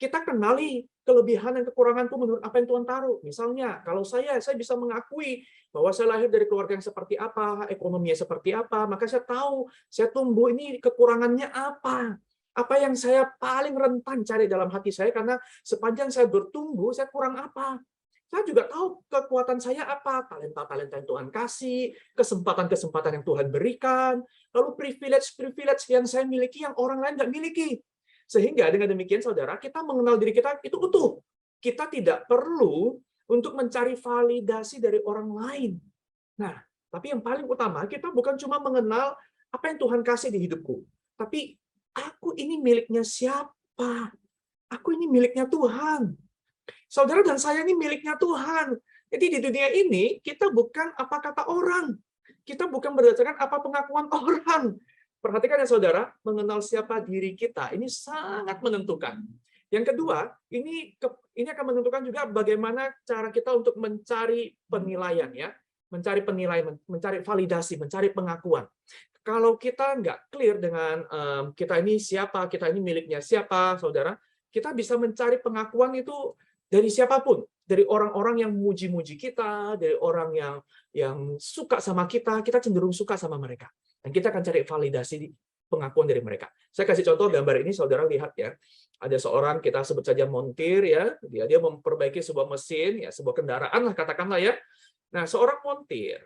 Kita kenali kelebihan dan kekuranganku menurut apa yang Tuhan taruh. Misalnya, kalau saya bisa mengakui bahwa saya lahir dari keluarga yang seperti apa, ekonominya seperti apa, maka saya tahu, saya tumbuh ini kekurangannya apa. Apa yang saya paling rentan cari dalam hati saya, karena sepanjang saya bertumbuh, saya kurang apa. Saya juga tahu kekuatan saya apa, talenta-talenta yang Tuhan kasih, kesempatan-kesempatan yang Tuhan berikan, lalu privilege-privilege yang saya miliki yang orang lain nggak miliki. Sehingga dengan demikian, saudara, kita mengenal diri kita itu utuh. Kita tidak perlu untuk mencari validasi dari orang lain. Nah, tapi yang paling utama, kita bukan cuma mengenal apa yang Tuhan kasih di hidupku. Tapi, aku ini miliknya siapa? Aku ini miliknya Tuhan. Saudara dan saya ini miliknya Tuhan. Jadi di dunia ini, kita bukan apa kata orang. Kita bukan berdasarkan apa pengakuan orang. Perhatikan ya saudara, mengenal siapa diri kita ini sangat menentukan. Yang kedua, ini akan menentukan juga bagaimana cara kita untuk mencari penilaian ya, mencari penilaian, mencari validasi, mencari pengakuan. Kalau kita nggak clear dengan kita ini siapa, kita ini miliknya siapa, saudara, kita bisa mencari pengakuan itu dari siapapun, dari orang-orang yang muji-muji kita, dari orang yang suka sama kita cenderung suka sama mereka. Dan kita akan cari validasi pengakuan dari mereka. Saya kasih contoh gambar ini, saudara lihat ya. Ada seorang, kita sebut saja montir ya, dia memperbaiki sebuah mesin, ya sebuah kendaraan lah katakanlah ya. Nah, seorang montir,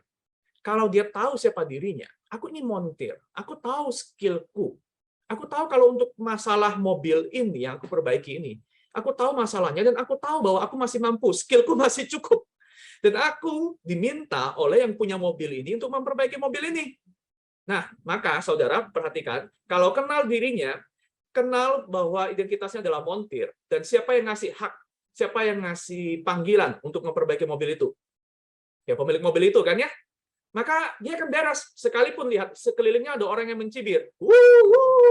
kalau dia tahu siapa dirinya, aku ini montir, aku tahu skillku, aku tahu kalau untuk masalah mobil ini yang aku perbaiki ini, aku tahu masalahnya dan aku tahu bahwa aku masih mampu, skillku masih cukup. Dan aku diminta oleh yang punya mobil ini untuk memperbaiki mobil ini. Nah, maka saudara perhatikan, kalau kenal dirinya, kenal bahwa identitasnya adalah montir, dan siapa yang ngasih hak, siapa yang ngasih panggilan untuk memperbaiki mobil itu? Ya pemilik mobil itu kan ya? Maka dia akan beres, sekalipun lihat sekelilingnya ada orang yang mencibir.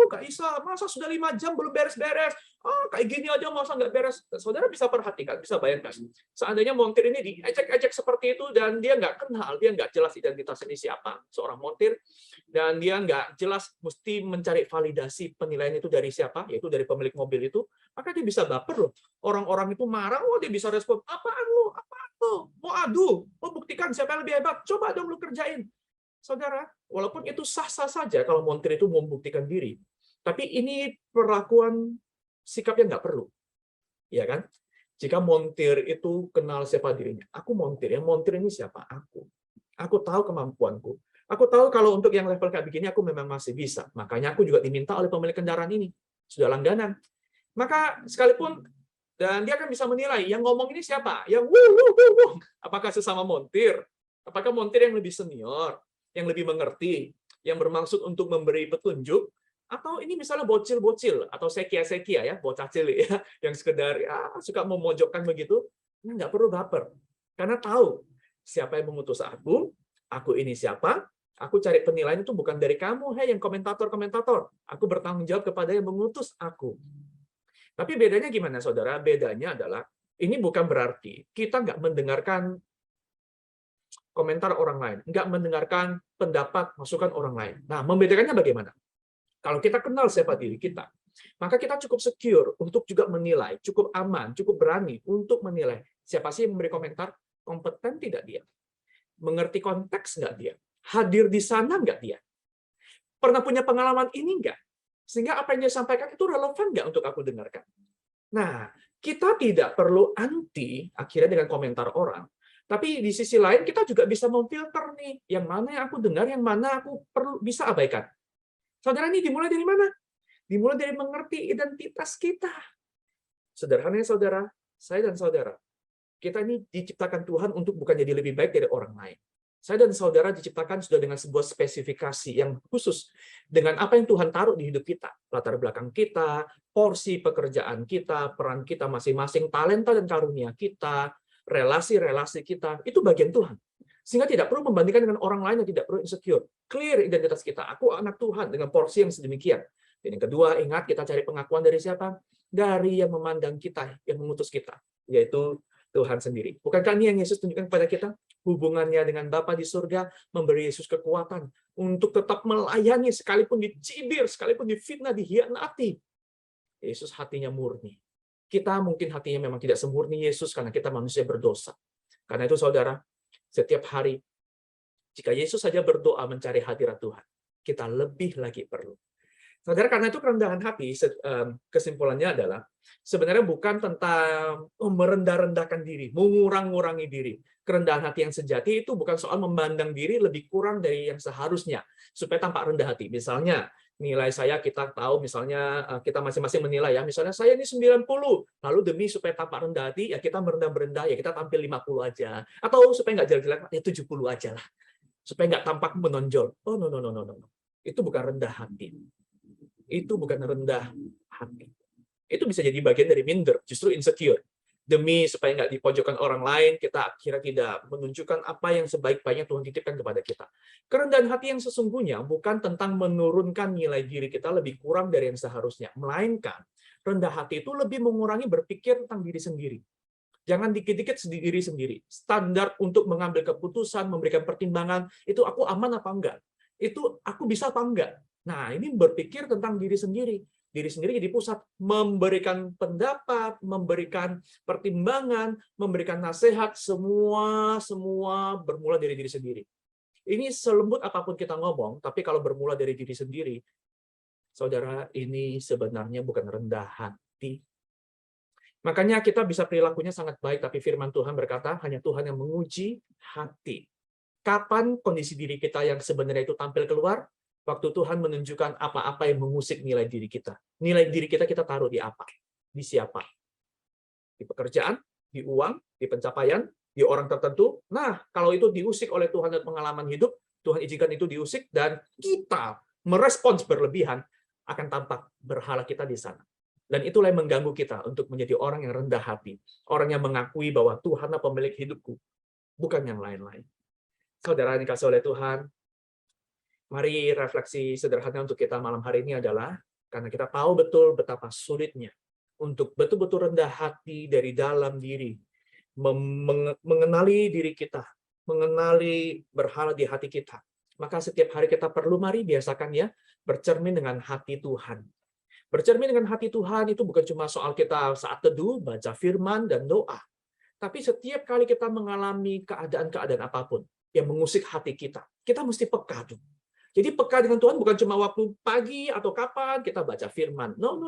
Kak Isa, masa sudah 5 jam belum beres-beres? Kayak gini aja masa nggak beres? Saudara bisa perhatikan, bisa bayangkan. Seandainya montir ini diejek-ejek seperti itu, dan dia nggak kenal, dia nggak jelas identitas ini siapa, seorang montir, dan dia nggak jelas mesti mencari validasi penilaian itu dari siapa, yaitu dari pemilik mobil itu, maka dia bisa baper loh. Orang-orang itu marah, dia bisa respon, apaan lu? Mau adu, mau buktikan siapa yang lebih hebat, coba dong lu kerjain. Saudara, walaupun itu sah-sah saja kalau montir itu mau membuktikan diri, Tapi ini perlakuan sikap yang nggak perlu. Ya kan? Jika montir itu kenal siapa dirinya. Aku montir, yang montir ini siapa? Aku. Aku tahu kemampuanku. Aku tahu kalau untuk yang level kayak begini aku memang masih bisa. Makanya aku juga diminta oleh pemilik kendaraan ini. Sudah langganan. Maka sekalipun, dan dia akan bisa menilai, yang ngomong ini siapa? Yang wuh. Apakah sesama montir? Apakah montir yang lebih senior? Yang lebih mengerti? Yang bermaksud untuk memberi petunjuk? Atau ini misalnya bocil-bocil atau sekia-sekia ya, bocah cilik ya, yang sekedar ya, suka memojokkan begitu, nggak perlu baper. Karena tahu siapa yang mengutus aku ini siapa, aku cari penilaian itu bukan dari kamu, yang komentator-komentator. Aku bertanggung jawab kepada yang mengutus aku. Tapi bedanya gimana, saudara? Bedanya adalah, ini bukan berarti kita nggak mendengarkan komentar orang lain, nggak mendengarkan pendapat, masukan orang lain. Nah, membedakannya bagaimana? Kalau kita kenal siapa diri kita, maka kita cukup secure untuk juga menilai, cukup aman, cukup berani untuk menilai siapa sih yang memberi komentar, kompeten tidak dia, mengerti konteks nggak dia, hadir di sana nggak dia, pernah punya pengalaman ini nggak, sehingga apa yang dia sampaikan itu relevan nggak untuk aku dengarkan. Nah, kita tidak perlu anti akhirnya dengan komentar orang, tapi di sisi lain kita juga bisa memfilter nih, yang mana yang aku dengar, yang mana aku perlu bisa abaikan. Saudara, ini dimulai dari mana? Dimulai dari mengerti identitas kita. Sederhananya, saudara, saya dan saudara, kita ini diciptakan Tuhan untuk bukan jadi lebih baik dari orang lain. Saya dan saudara diciptakan sudah dengan sebuah spesifikasi yang khusus dengan apa yang Tuhan taruh di hidup kita. Latar belakang kita, porsi pekerjaan kita, peran kita masing-masing, talenta dan karunia kita, relasi-relasi kita, itu bagian Tuhan. Sehingga tidak perlu membandingkan dengan orang lain yang tidak perlu insecure. Clear identitas kita. Aku anak Tuhan dengan porsi yang sedemikian. Dan yang kedua, ingat kita cari pengakuan dari siapa? Dari yang memandang kita, yang mengutus kita, yaitu Tuhan sendiri. Bukankah ini yang Yesus tunjukkan kepada kita? Hubungannya dengan Bapa di surga memberi Yesus kekuatan untuk tetap melayani sekalipun dicibir, sekalipun difitnah, dihianati. Yesus hatinya murni. Kita mungkin hatinya memang tidak semurni Yesus karena kita manusia berdosa. Karena itu, saudara, setiap hari, jika Yesus saja berdoa mencari hadirat Tuhan, kita lebih lagi perlu. Saudara, karena itu kerendahan hati, kesimpulannya adalah, sebenarnya bukan tentang merendah-rendahkan diri, mengurang-ngurangi diri. Kerendahan hati yang sejati itu bukan soal memandang diri lebih kurang dari yang seharusnya, supaya tampak rendah hati. Misalnya, nilai saya kita tahu, misalnya kita masing-masing menilai ya, misalnya saya ini 90, lalu demi supaya tampak rendah hati, ya kita merendah-merendah, ya kita tampil 50 aja. Atau supaya nggak jelek-jelek, ya 70 aja lah. Supaya nggak tampak menonjol. Oh, no. Itu bukan rendah hati. Itu bukan rendah hati. Itu bisa jadi bagian dari minder, justru insecure. Demi supaya nggak dipojokkan orang lain, kita akhirnya tidak menunjukkan apa yang sebaik-baiknya Tuhan titipkan kepada kita. Kerendahan hati yang sesungguhnya bukan tentang menurunkan nilai diri kita lebih kurang dari yang seharusnya, melainkan rendah hati itu lebih mengurangi berpikir tentang diri sendiri. Jangan dikit-dikit diri sendiri. Standar untuk mengambil keputusan, memberikan pertimbangan, itu aku aman apa enggak? Itu aku bisa apa enggak? Nah, ini berpikir tentang diri sendiri. Diri sendiri jadi pusat, memberikan pendapat, memberikan pertimbangan, memberikan nasihat, semua bermula dari diri sendiri. Ini selembut apapun kita ngomong, tapi kalau bermula dari diri sendiri, saudara, ini sebenarnya bukan rendah hati. Makanya kita bisa perilakunya sangat baik, tapi firman Tuhan berkata, hanya Tuhan yang menguji hati. Kapan kondisi diri kita yang sebenarnya itu tampil keluar? Waktu Tuhan menunjukkan apa-apa yang mengusik nilai diri kita. Nilai diri kita taruh di apa? Di siapa? Di pekerjaan, di uang, di pencapaian, di orang tertentu. Nah, kalau itu diusik oleh Tuhan dan pengalaman hidup, Tuhan izinkan itu diusik, dan kita merespons berlebihan, akan tampak berhala kita di sana. Dan itulah yang mengganggu kita untuk menjadi orang yang rendah hati. Orang yang mengakui bahwa Tuhanlah pemilik hidupku, bukan yang lain-lain. Saudara yang dikasihi oleh Tuhan, mari refleksi sederhana untuk kita malam hari ini adalah, karena kita tahu betul betapa sulitnya untuk betul-betul rendah hati dari dalam diri, mengenali diri kita, mengenali berhala di hati kita. Maka setiap hari kita perlu, mari biasakan ya, bercermin dengan hati Tuhan. Bercermin dengan hati Tuhan itu bukan cuma soal kita saat teduh, baca firman, dan doa. Tapi setiap kali kita mengalami keadaan-keadaan apapun yang mengusik hati kita mesti peka tuh. Jadi peka dengan Tuhan bukan cuma waktu pagi atau kapan kita baca firman. No.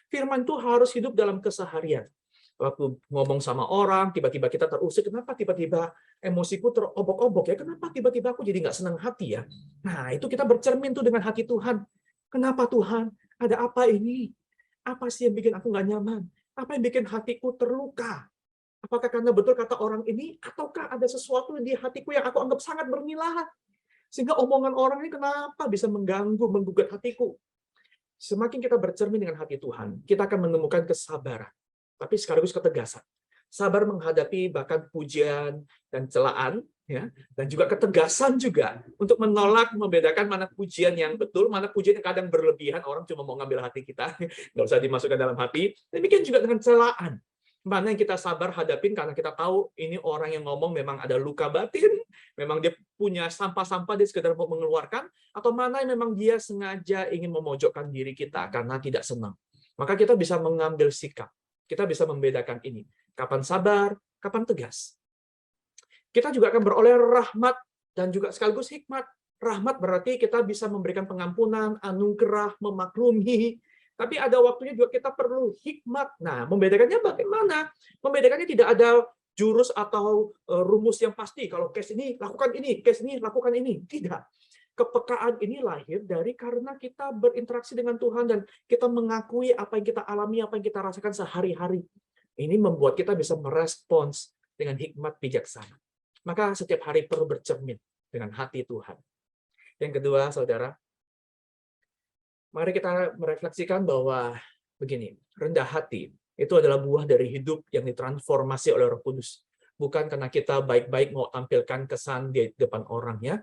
Firman itu harus hidup dalam keseharian. Waktu ngomong sama orang, tiba-tiba kita terusik, kenapa tiba-tiba emosiku terobok-obok ya? Kenapa tiba-tiba aku jadi nggak senang hati ya? Nah, itu kita bercermin tuh dengan hati Tuhan. Kenapa Tuhan? Ada apa ini? Apa sih yang bikin aku nggak nyaman? Apa yang bikin hatiku terluka? Apakah karena betul kata orang ini? Ataukah ada sesuatu di hatiku yang aku anggap sangat bernilai? Sehingga omongan orang ini kenapa bisa mengganggu, menggugat hatiku? Semakin kita bercermin dengan hati Tuhan, kita akan menemukan kesabaran, tapi sekaligus ketegasan. Sabar menghadapi bahkan pujian dan celaan, ya, dan juga ketegasan juga untuk menolak, membedakan mana pujian yang betul, mana pujian yang kadang berlebihan, orang cuma mau ngambil hati kita, nggak usah dimasukkan dalam hati. Demikian juga dengan celaan. Mana yang kita sabar hadapin karena kita tahu ini orang yang ngomong memang ada luka batin, memang dia punya sampah-sampah dia sekedar mau mengeluarkan, atau mana yang memang dia sengaja ingin memojokkan diri kita karena tidak senang. Maka kita bisa mengambil sikap, kita bisa membedakan ini. Kapan sabar, kapan tegas. Kita juga akan beroleh rahmat dan juga sekaligus hikmat. Rahmat berarti kita bisa memberikan pengampunan, anugerah, memaklumi. Tapi ada waktunya juga kita perlu hikmat. Nah, membedakannya bagaimana? Membedakannya tidak ada jurus atau rumus yang pasti. Kalau case ini, lakukan ini. Case ini, lakukan ini. Tidak. Kepekaan ini lahir dari karena kita berinteraksi dengan Tuhan dan kita mengakui apa yang kita alami, apa yang kita rasakan sehari-hari. Ini membuat kita bisa merespons dengan hikmat bijaksana. Maka setiap hari perlu bercermin dengan hati Tuhan. Yang kedua, saudara, mari kita merefleksikan bahwa begini, rendah hati itu adalah buah dari hidup yang ditransformasi oleh Roh Kudus. Bukan karena kita baik-baik mau tampilkan kesan di depan orang ya.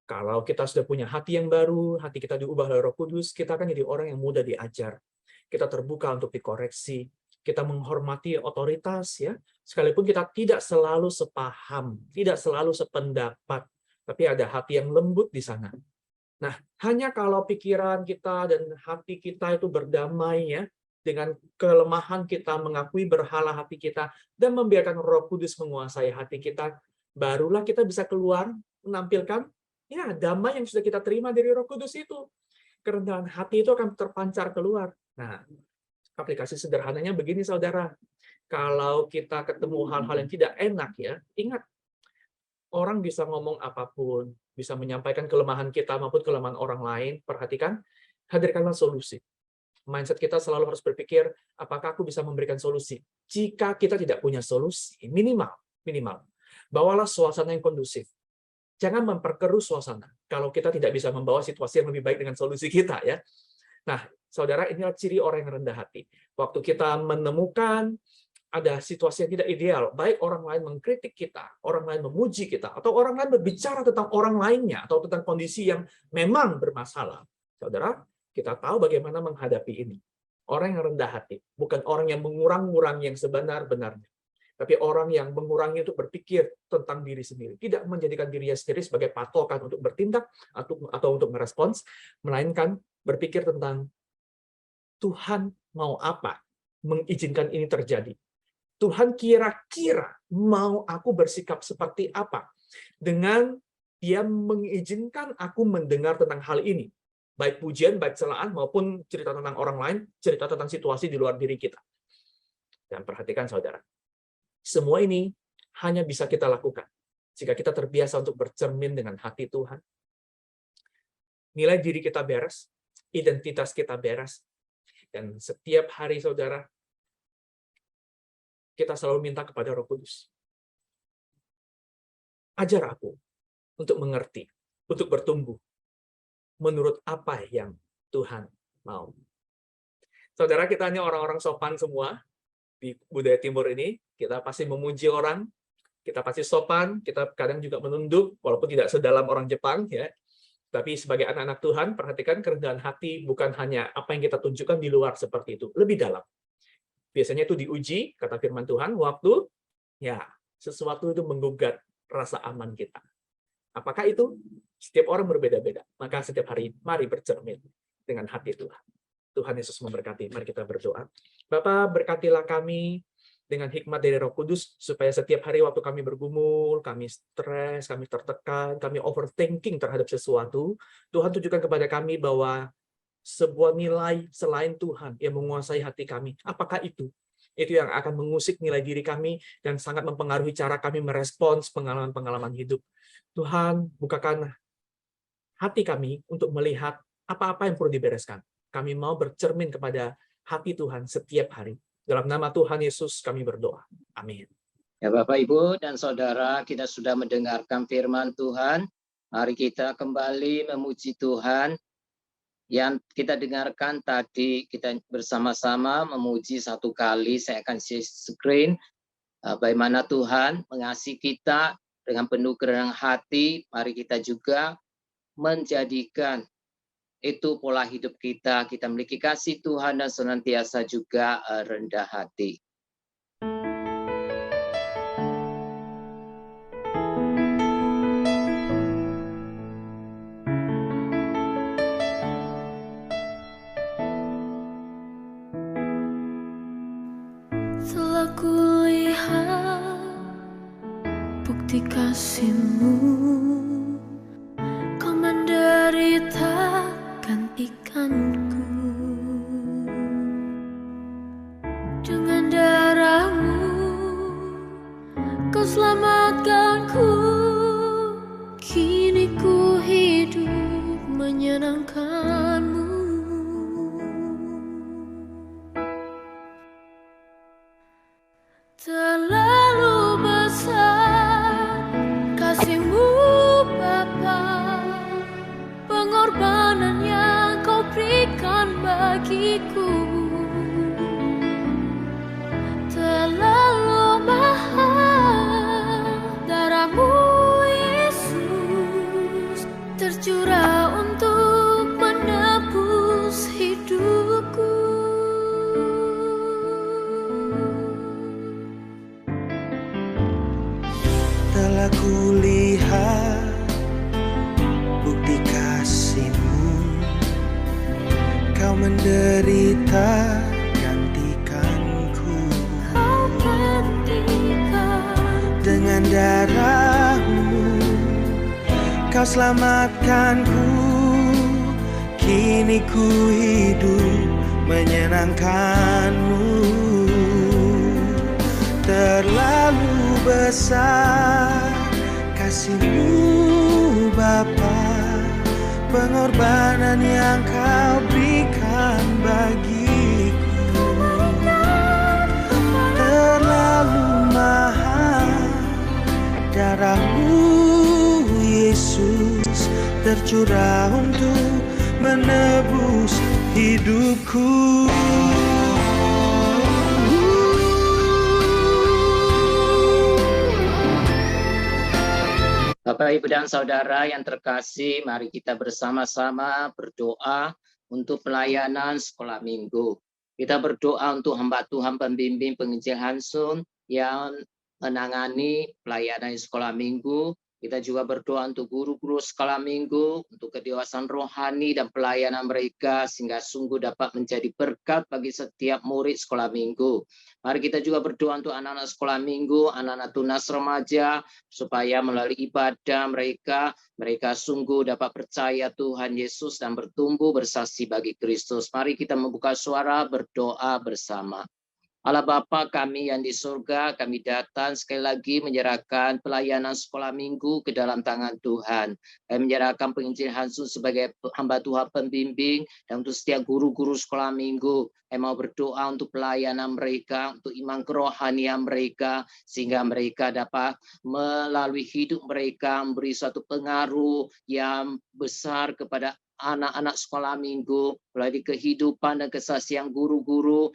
Kalau kita sudah punya hati yang baru, hati kita diubah oleh Roh Kudus, kita akan jadi orang yang mudah diajar. Kita terbuka untuk dikoreksi, kita menghormati otoritas ya. Sekalipun kita tidak selalu sepaham, tidak selalu sependapat, tapi ada hati yang lembut di sana. Nah, hanya kalau pikiran kita dan hati kita itu berdamai ya, dengan kelemahan kita, mengakui berhala hati kita, dan membiarkan Roh Kudus menguasai hati kita, barulah kita bisa keluar menampilkan ya damai yang sudah kita terima dari Roh Kudus itu. Kerendahan hati itu akan terpancar keluar. Nah, aplikasi sederhananya begini, saudara. Kalau kita ketemu hal-hal yang tidak enak ya, ingat, orang bisa ngomong apapun, bisa menyampaikan kelemahan kita maupun kelemahan orang lain, perhatikan, hadirkanlah solusi. Mindset kita selalu harus berpikir, apakah aku bisa memberikan solusi? Jika kita tidak punya solusi, minimal, bawalah suasana yang kondusif. Jangan memperkeruh suasana kalau kita tidak bisa membawa situasi yang lebih baik dengan solusi kita ya. Nah, saudara, inilah ciri orang yang rendah hati. Waktu kita menemukan ada situasi yang tidak ideal, baik orang lain mengkritik kita, orang lain memuji kita, atau orang lain berbicara tentang orang lainnya, atau tentang kondisi yang memang bermasalah. Saudara, kita tahu bagaimana menghadapi ini. Orang yang rendah hati, bukan orang yang mengurang-ngurang yang sebenar-benarnya, tapi orang yang mengurangi untuk berpikir tentang diri sendiri. Tidak menjadikan dirinya sendiri sebagai patokan untuk bertindak atau untuk merespons, melainkan berpikir tentang Tuhan mau apa mengizinkan ini terjadi. Tuhan kira-kira mau aku bersikap seperti apa dengan Dia mengizinkan aku mendengar tentang hal ini. Baik pujian, baik celaan, maupun cerita tentang orang lain, cerita tentang situasi di luar diri kita. Dan perhatikan, saudara, semua ini hanya bisa kita lakukan jika kita terbiasa untuk bercermin dengan hati Tuhan. Nilai diri kita beres, identitas kita beres, dan setiap hari, saudara, kita selalu minta kepada Roh Kudus. Ajar aku untuk mengerti, untuk bertumbuh, menurut apa yang Tuhan mau. Saudara, kita hanya orang-orang sopan semua di budaya Timur ini. Kita pasti memuji orang, kita pasti sopan, kita kadang juga menunduk, walaupun tidak sedalam orang Jepang ya. Tapi sebagai anak-anak Tuhan, perhatikan kerendahan hati bukan hanya apa yang kita tunjukkan di luar seperti itu, lebih dalam. Biasanya itu diuji, kata firman Tuhan, waktu ya sesuatu itu menggugat rasa aman kita. Apakah itu? Setiap orang berbeda-beda. Maka setiap hari, mari bercermin dengan hati Tuhan. Tuhan Yesus memberkati. Mari kita berdoa. Bapa, berkatilah kami dengan hikmat dari Roh Kudus, supaya setiap hari waktu kami bergumul, kami stres, kami tertekan, kami overthinking terhadap sesuatu, Tuhan tunjukkan kepada kami bahwa sebuah nilai selain Tuhan yang menguasai hati kami. Apakah itu? Itu yang akan mengusik nilai diri kami dan sangat mempengaruhi cara kami merespons pengalaman-pengalaman hidup. Tuhan, bukakan hati kami untuk melihat apa-apa yang perlu dibereskan. Kami mau bercermin kepada hati Tuhan setiap hari. Dalam nama Tuhan Yesus kami berdoa. Amin. Ya Bapak, Ibu, dan Saudara, kita sudah mendengarkan firman Tuhan. Mari kita kembali memuji Tuhan. Yang kita dengarkan tadi, kita bersama-sama memuji satu kali. Saya akan share screen bagaimana Tuhan mengasihi kita dengan penuh kerendahan hati. Mari kita juga menjadikan itu pola hidup kita. Kita memiliki kasih Tuhan dan senantiasa juga rendah hati. Telah kulihat bukti kasih-Mu, Kau menderita gantikanku. Dengan darah-Mu Kau selamatkanku. Kini ku hidup menyenangkan-Mu. Terlalu besar kasih-Mu Bapa, pengorbanan yang Kau berikan bagiku. Terlalu mahal darah-Mu Yesus, tercurah untuk menebus hidupku. Telah kulihat bukti kasih-Mu, Kau menderita gantikanku. Kau gantikan Dengan darah-Mu Kau selamatkanku. Kini ku hidup menyenangkan-Mu. Terlalu besar kasih-Mu Bapa, pengorbanan yang Kau berikan bagiku. Terlalu mahal darah-Mu Yesus, tercurah untuk menebus hidupku. Bapak, Ibu, dan Saudara yang terkasih, mari kita bersama-sama berdoa untuk pelayanan sekolah minggu. Kita berdoa untuk hamba Tuhan pembimbing penginjil Hansun yang menangani pelayanan sekolah minggu. Kita juga berdoa untuk guru-guru sekolah minggu, untuk kedewasaan rohani dan pelayanan mereka, sehingga sungguh dapat menjadi berkat bagi setiap murid sekolah minggu. Mari kita juga berdoa untuk anak-anak sekolah minggu, anak-anak tunas remaja, supaya melalui ibadah mereka sungguh dapat percaya Tuhan Yesus dan bertumbuh bersaksi bagi Kristus. Mari kita membuka suara berdoa bersama. Allah Bapa kami yang di surga, kami datang sekali lagi menyerahkan pelayanan sekolah minggu ke dalam tangan Tuhan. Kami menyerahkan penginjil Hansun sebagai hamba Tuhan pembimbing dan untuk setiap guru-guru sekolah minggu. Kami mau berdoa untuk pelayanan mereka, untuk iman kerohanian mereka, sehingga mereka dapat melalui hidup mereka memberi suatu pengaruh yang besar kepada anak-anak sekolah minggu, melalui kehidupan dan kesaksian guru-guru,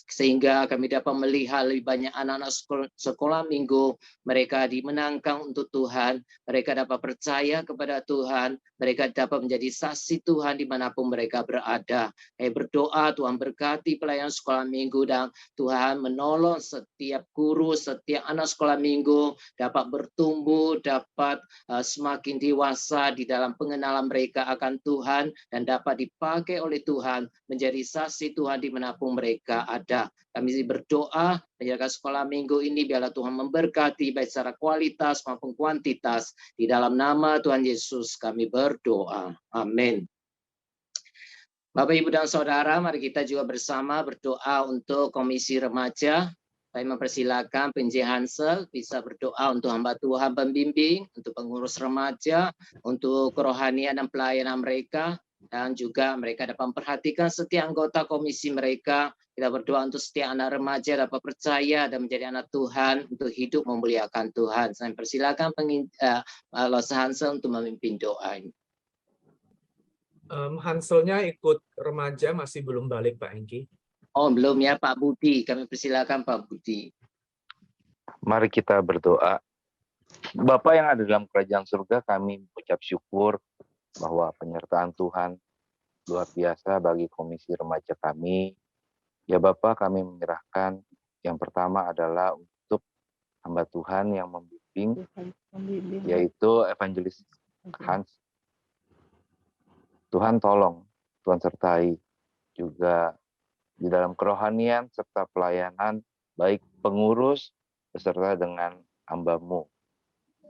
sehingga kami dapat melihat lebih banyak anak-anak sekolah minggu, mereka dimenangkan untuk Tuhan, mereka dapat percaya kepada Tuhan, mereka dapat menjadi saksi Tuhan dimanapun mereka berada. Kami berdoa Tuhan berkati pelayanan sekolah minggu dan Tuhan menolong setiap guru, setiap anak sekolah minggu dapat bertumbuh, dapat semakin dewasa di dalam pengenalan mereka akan Tuhan dan dapat dipakai oleh Tuhan menjadi saksi Tuhan dimanapun mereka ada. Kami berdoa menjaga sekolah minggu ini, biarlah Tuhan memberkati baik secara kualitas maupun kuantitas. Di dalam nama Tuhan Yesus kami berdoa. Amin. Bapak, Ibu, dan Saudara, mari kita juga bersama berdoa untuk Komisi Remaja. Saya mempersilakan PJ Hansel bisa berdoa untuk hamba Tuhan pembimbing, untuk pengurus remaja, untuk kerohanian dan pelayanan mereka, dan juga mereka dapat memperhatikan setiap anggota komisi mereka. Kita berdoa untuk setiap anak remaja dapat percaya dan menjadi anak Tuhan untuk hidup memuliakan Tuhan. Saya persilakan Los Hansel untuk memimpin doa ini. Hanselnya ikut remaja masih belum balik, Pak Hengki. Oh, belum ya, Pak Budi. Kami persilakan Pak Budi. Mari kita berdoa. Bapa yang ada dalam kerajaan surga, kami mengucap syukur bahwa penyertaan Tuhan luar biasa bagi komisi remaja kami. Ya Bapa, kami menyerahkan yang pertama adalah untuk hamba Tuhan yang membimbing, yaitu Evangelis Hans. Tuhan tolong, Tuhan sertai juga di dalam kerohanian serta pelayanan, baik pengurus beserta dengan hamba-Mu.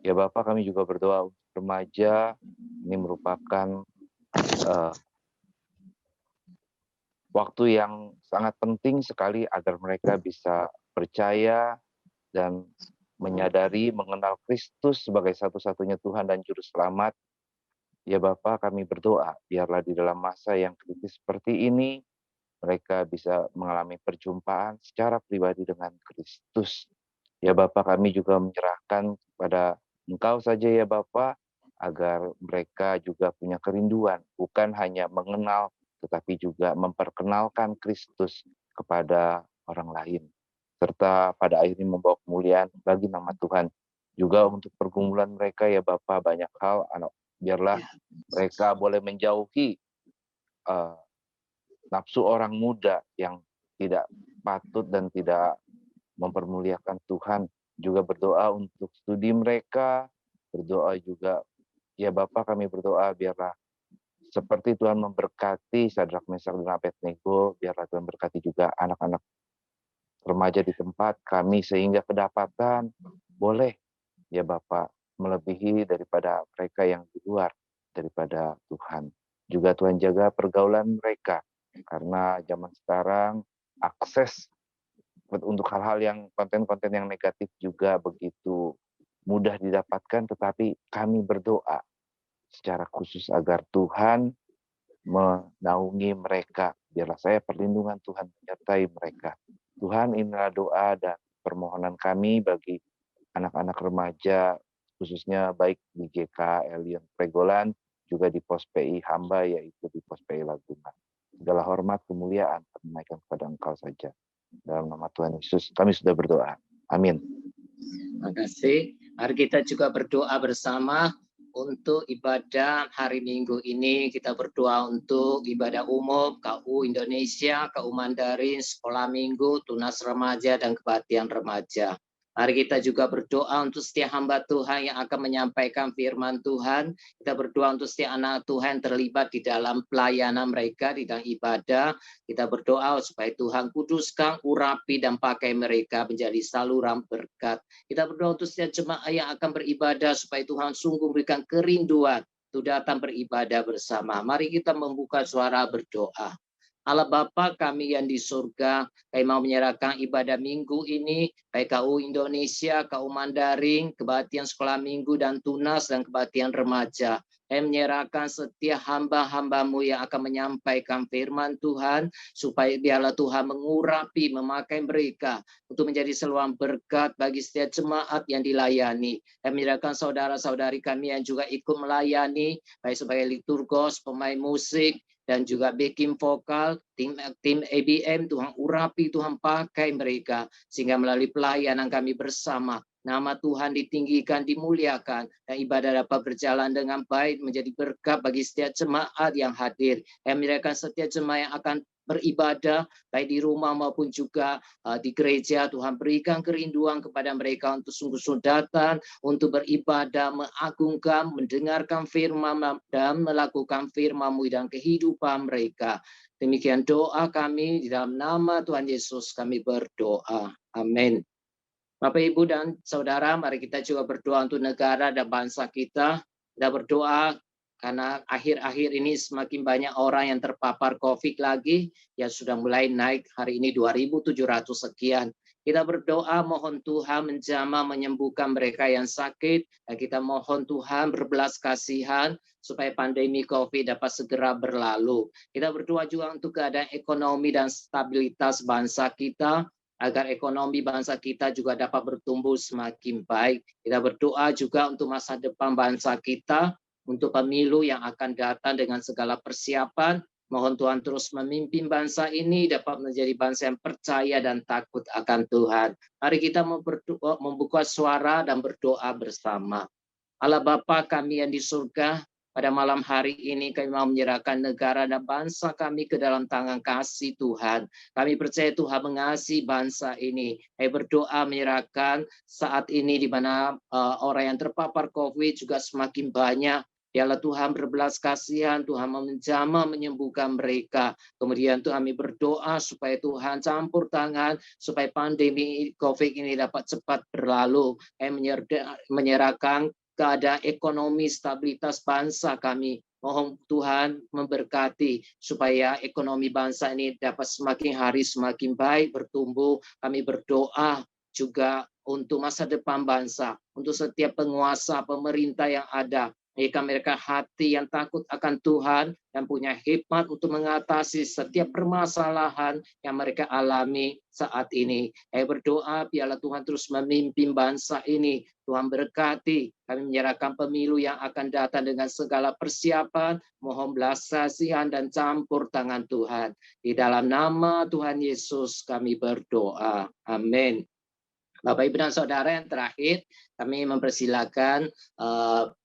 Ya Bapak, kami juga berdoa untuk remaja, ini merupakan waktu yang sangat penting sekali agar mereka bisa percaya dan menyadari, mengenal Kristus sebagai satu-satunya Tuhan dan Juru Selamat. Ya Bapak, kami berdoa, biarlah di dalam masa yang kritis seperti ini, mereka bisa mengalami perjumpaan secara pribadi dengan Kristus. Ya Bapak, kami juga menyerahkan kepada Engkau saja ya Bapak, agar mereka juga punya kerinduan, bukan hanya mengenal, tetapi juga memperkenalkan Kristus kepada orang lain. Serta pada akhirnya membawa kemuliaan bagi nama Tuhan. Juga untuk pergumulan mereka ya Bapak, banyak hal, biarlah mereka boleh menjauhi nafsu orang muda yang tidak patut dan tidak mempermuliakan Tuhan. Juga berdoa untuk studi mereka, berdoa juga, ya Bapak kami berdoa biarlah seperti Tuhan memberkati Sadrak, Mesak, dan Abednego, biarlah Tuhan berkati juga anak-anak remaja di tempat kami sehingga kedapatan boleh ya Bapak melebihi daripada mereka yang di luar daripada Tuhan. Juga Tuhan jaga pergaulan mereka, karena zaman sekarang akses untuk hal-hal yang konten-konten yang negatif juga begitu mudah didapatkan, tetapi kami berdoa secara khusus agar Tuhan menaungi mereka. Biarlah saya perlindungan Tuhan menyertai mereka. Tuhan, inilah doa dan permohonan kami bagi anak-anak remaja, khususnya baik di GK Elion Pregolan, juga di Pos PI hamba, yaitu di Pos PI Laguna. Segala hormat, kemuliaan kami naikkan kepada Engkau saja. Dalam nama Tuhan Yesus, kami sudah berdoa. Amin. Terima kasih. Mari kita juga berdoa bersama untuk ibadah hari Minggu ini. Kita berdoa untuk ibadah umum, KU Indonesia, KU Mandarin, Sekolah Minggu, Tunas Remaja, dan Kebaktian Remaja. Mari kita juga berdoa untuk setiap hamba Tuhan yang akan menyampaikan firman Tuhan. Kita berdoa untuk setiap anak Tuhan terlibat di dalam pelayanan mereka, di dalam ibadah. Kita berdoa supaya Tuhan kuduskan, urapi, dan pakai mereka menjadi saluran berkat. Kita berdoa untuk setiap jemaah yang akan beribadah, supaya Tuhan sungguh berikan kerinduan untuk datang beribadah bersama. Mari kita membuka suara berdoa. Allah Bapa kami yang di surga, kami mau menyerahkan ibadah minggu ini, baik KU Indonesia, KU Mandarin, Kebaktian Sekolah Minggu dan Tunas, dan Kebaktian Remaja. Kami menyerahkan setiap hamba-hamba-Mu yang akan menyampaikan firman Tuhan, supaya biarlah Tuhan mengurapi, memakai mereka untuk menjadi saluran berkat bagi setiap jemaat yang dilayani. Kami menyerahkan saudara-saudari kami yang juga ikut melayani, baik sebagai liturgos, pemain musik, dan juga backing vokal, tim ABM, Tuhan urapi, Tuhan pakai mereka, sehingga melalui pelayanan kami bersama, nama Tuhan ditinggikan, dimuliakan, dan ibadah dapat berjalan dengan baik, menjadi berkat bagi setiap jemaat yang hadir. Kami menyerahkan setiap jemaat yang akan beribadah, baik di rumah maupun juga di gereja. Tuhan berikan kerinduan kepada mereka untuk sungguh-sungguh datang, untuk beribadah, mengagungkan, mendengarkan firman dan melakukan firman-Mu dalam kehidupan mereka. Demikian doa kami di dalam nama Tuhan Yesus kami berdoa. Amin. Bapak, Ibu, dan Saudara, mari kita juga berdoa untuk negara dan bangsa kita. Kita berdoa karena akhir-akhir ini semakin banyak orang yang terpapar COVID lagi, yang sudah mulai naik hari ini 2.700 sekian. Kita berdoa mohon Tuhan menjamah menyembuhkan mereka yang sakit, dan kita mohon Tuhan berbelas kasihan supaya pandemi COVID dapat segera berlalu. Kita berdoa juga untuk keadaan ekonomi dan stabilitas bangsa kita, agar ekonomi bangsa kita juga dapat bertumbuh semakin baik. Kita berdoa juga untuk masa depan bangsa kita, untuk pemilu yang akan datang dengan segala persiapan. Mohon Tuhan terus memimpin bangsa ini dapat menjadi bangsa yang percaya dan takut akan Tuhan. Mari kita membuka suara dan berdoa bersama. Allah Bapa kami yang di surga, pada malam hari ini kami mau menyerahkan negara dan bangsa kami ke dalam tangan kasih Tuhan. Kami percaya Tuhan mengasihi bangsa ini. Kami berdoa menyerahkan saat ini di mana orang yang terpapar COVID juga semakin banyak. Biarlah Tuhan berbelas kasihan, Tuhan menjamah menyembuhkan mereka. Kemudian Tuhan kami berdoa supaya Tuhan campur tangan, supaya pandemi COVID ini dapat cepat berlalu. Kami menyerahkan keadaan ekonomi, stabilitas bangsa kami. Mohon Tuhan memberkati supaya ekonomi bangsa ini dapat semakin hari semakin baik, bertumbuh. Kami berdoa juga untuk masa depan bangsa, untuk setiap penguasa, pemerintah yang ada. Mereka hati yang takut akan Tuhan, dan punya hikmat untuk mengatasi setiap permasalahan yang mereka alami saat ini. Saya berdoa biarlah Tuhan terus memimpin bangsa ini. Tuhan berkati, kami menyerahkan pemilu yang akan datang dengan segala persiapan. Mohon belas kasihan dan campur tangan Tuhan. Di dalam nama Tuhan Yesus kami berdoa. Amin. Bapak, Ibu, dan Saudara, yang terakhir kami mempersilakan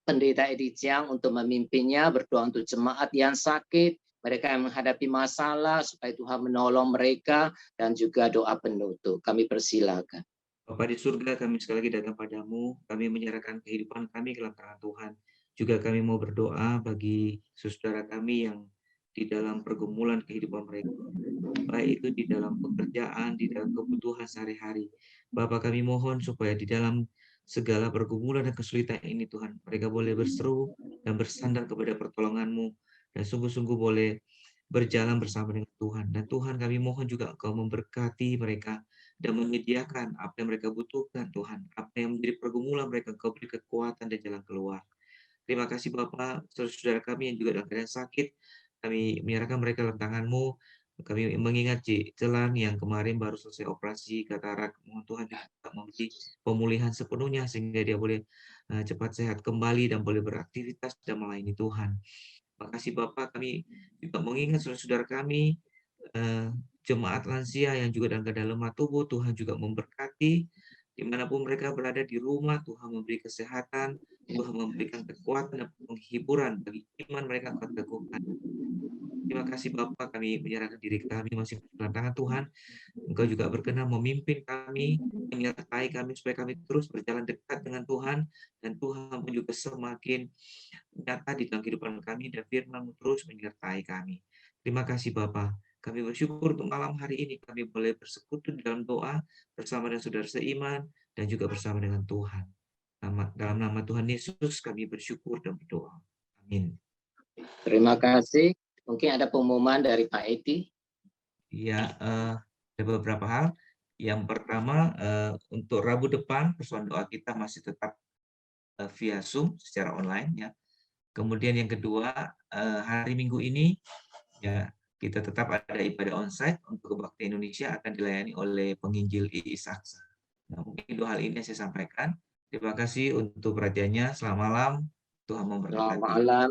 Pendeta Edi Chiang untuk memimpinnya, berdoa untuk jemaat yang sakit, mereka yang menghadapi masalah, supaya Tuhan menolong mereka, dan juga doa penutup. Kami persilakan. Bapa di surga, kami sekali lagi datang padamu, kami menyerahkan kehidupan kami ke dalam tangan Tuhan. Juga kami mau berdoa bagi saudara kami yang di dalam pergumulan kehidupan mereka, baik itu di dalam pekerjaan, di dalam kebutuhan sehari-hari. Bapak, kami mohon supaya di dalam segala pergumulan dan kesulitan ini Tuhan, mereka boleh berseru dan bersandar kepada pertolongan-Mu, dan sungguh-sungguh boleh berjalan bersama dengan Tuhan. Dan Tuhan, kami mohon juga Engkau memberkati mereka dan menyediakan apa yang mereka butuhkan Tuhan. Apa yang menjadi pergumulan mereka, Engkau beri kekuatan dan jalan keluar. Terima kasih Bapak, saudara-saudara kami yang juga dalam keadaan sakit, kami menyerahkan mereka dalam tangan-Mu. Kami mengingat Celan yang kemarin baru selesai operasi katarak. Mohon Tuhan juga memberi pemulihan sepenuhnya sehingga dia boleh cepat sehat kembali dan boleh beraktivitas dan melayani Tuhan. Terima kasih Bapak, kami juga mengingat saudara-saudara kami, jemaat lansia yang juga dalam keadaan lemah tubuh. Tuhan juga memberkati dimanapun mereka berada di rumah. Tuhan memberi kesehatan, Tuhan memberikan kekuatan dan penghiburan bagi iman mereka akan teguhkan. Terima kasih Bapak, kami menyerahkan diri kami masih dalam tangan Tuhan. Engkau juga berkenan memimpin kami, menyertai kami supaya kami terus berjalan dekat dengan Tuhan, dan Tuhan pun juga semakin nyata di dalam kehidupan kami, dan firman-Mu terus menyertai kami. Terima kasih Bapak. Kami bersyukur untuk malam hari ini kami boleh bersekutu dalam doa bersama dengan saudara seiman dan juga bersama dengan Tuhan. Dalam nama Tuhan Yesus kami bersyukur dan berdoa. Amin. Terima kasih. Mungkin ada pengumuman dari Pak Edi. Ya, ada beberapa hal. Yang pertama, untuk Rabu depan persoalan doa kita masih tetap via Zoom secara online ya. Kemudian yang kedua, hari Minggu ini ya kita tetap ada ibadah onsite untuk kebaktian Indonesia akan dilayani oleh penginjil Iis Aksa. Nah, mungkin dua hal ini saya sampaikan. Terima kasih untuk perhatiannya. Selamat malam. Tuhan memberkati. Selamat malam.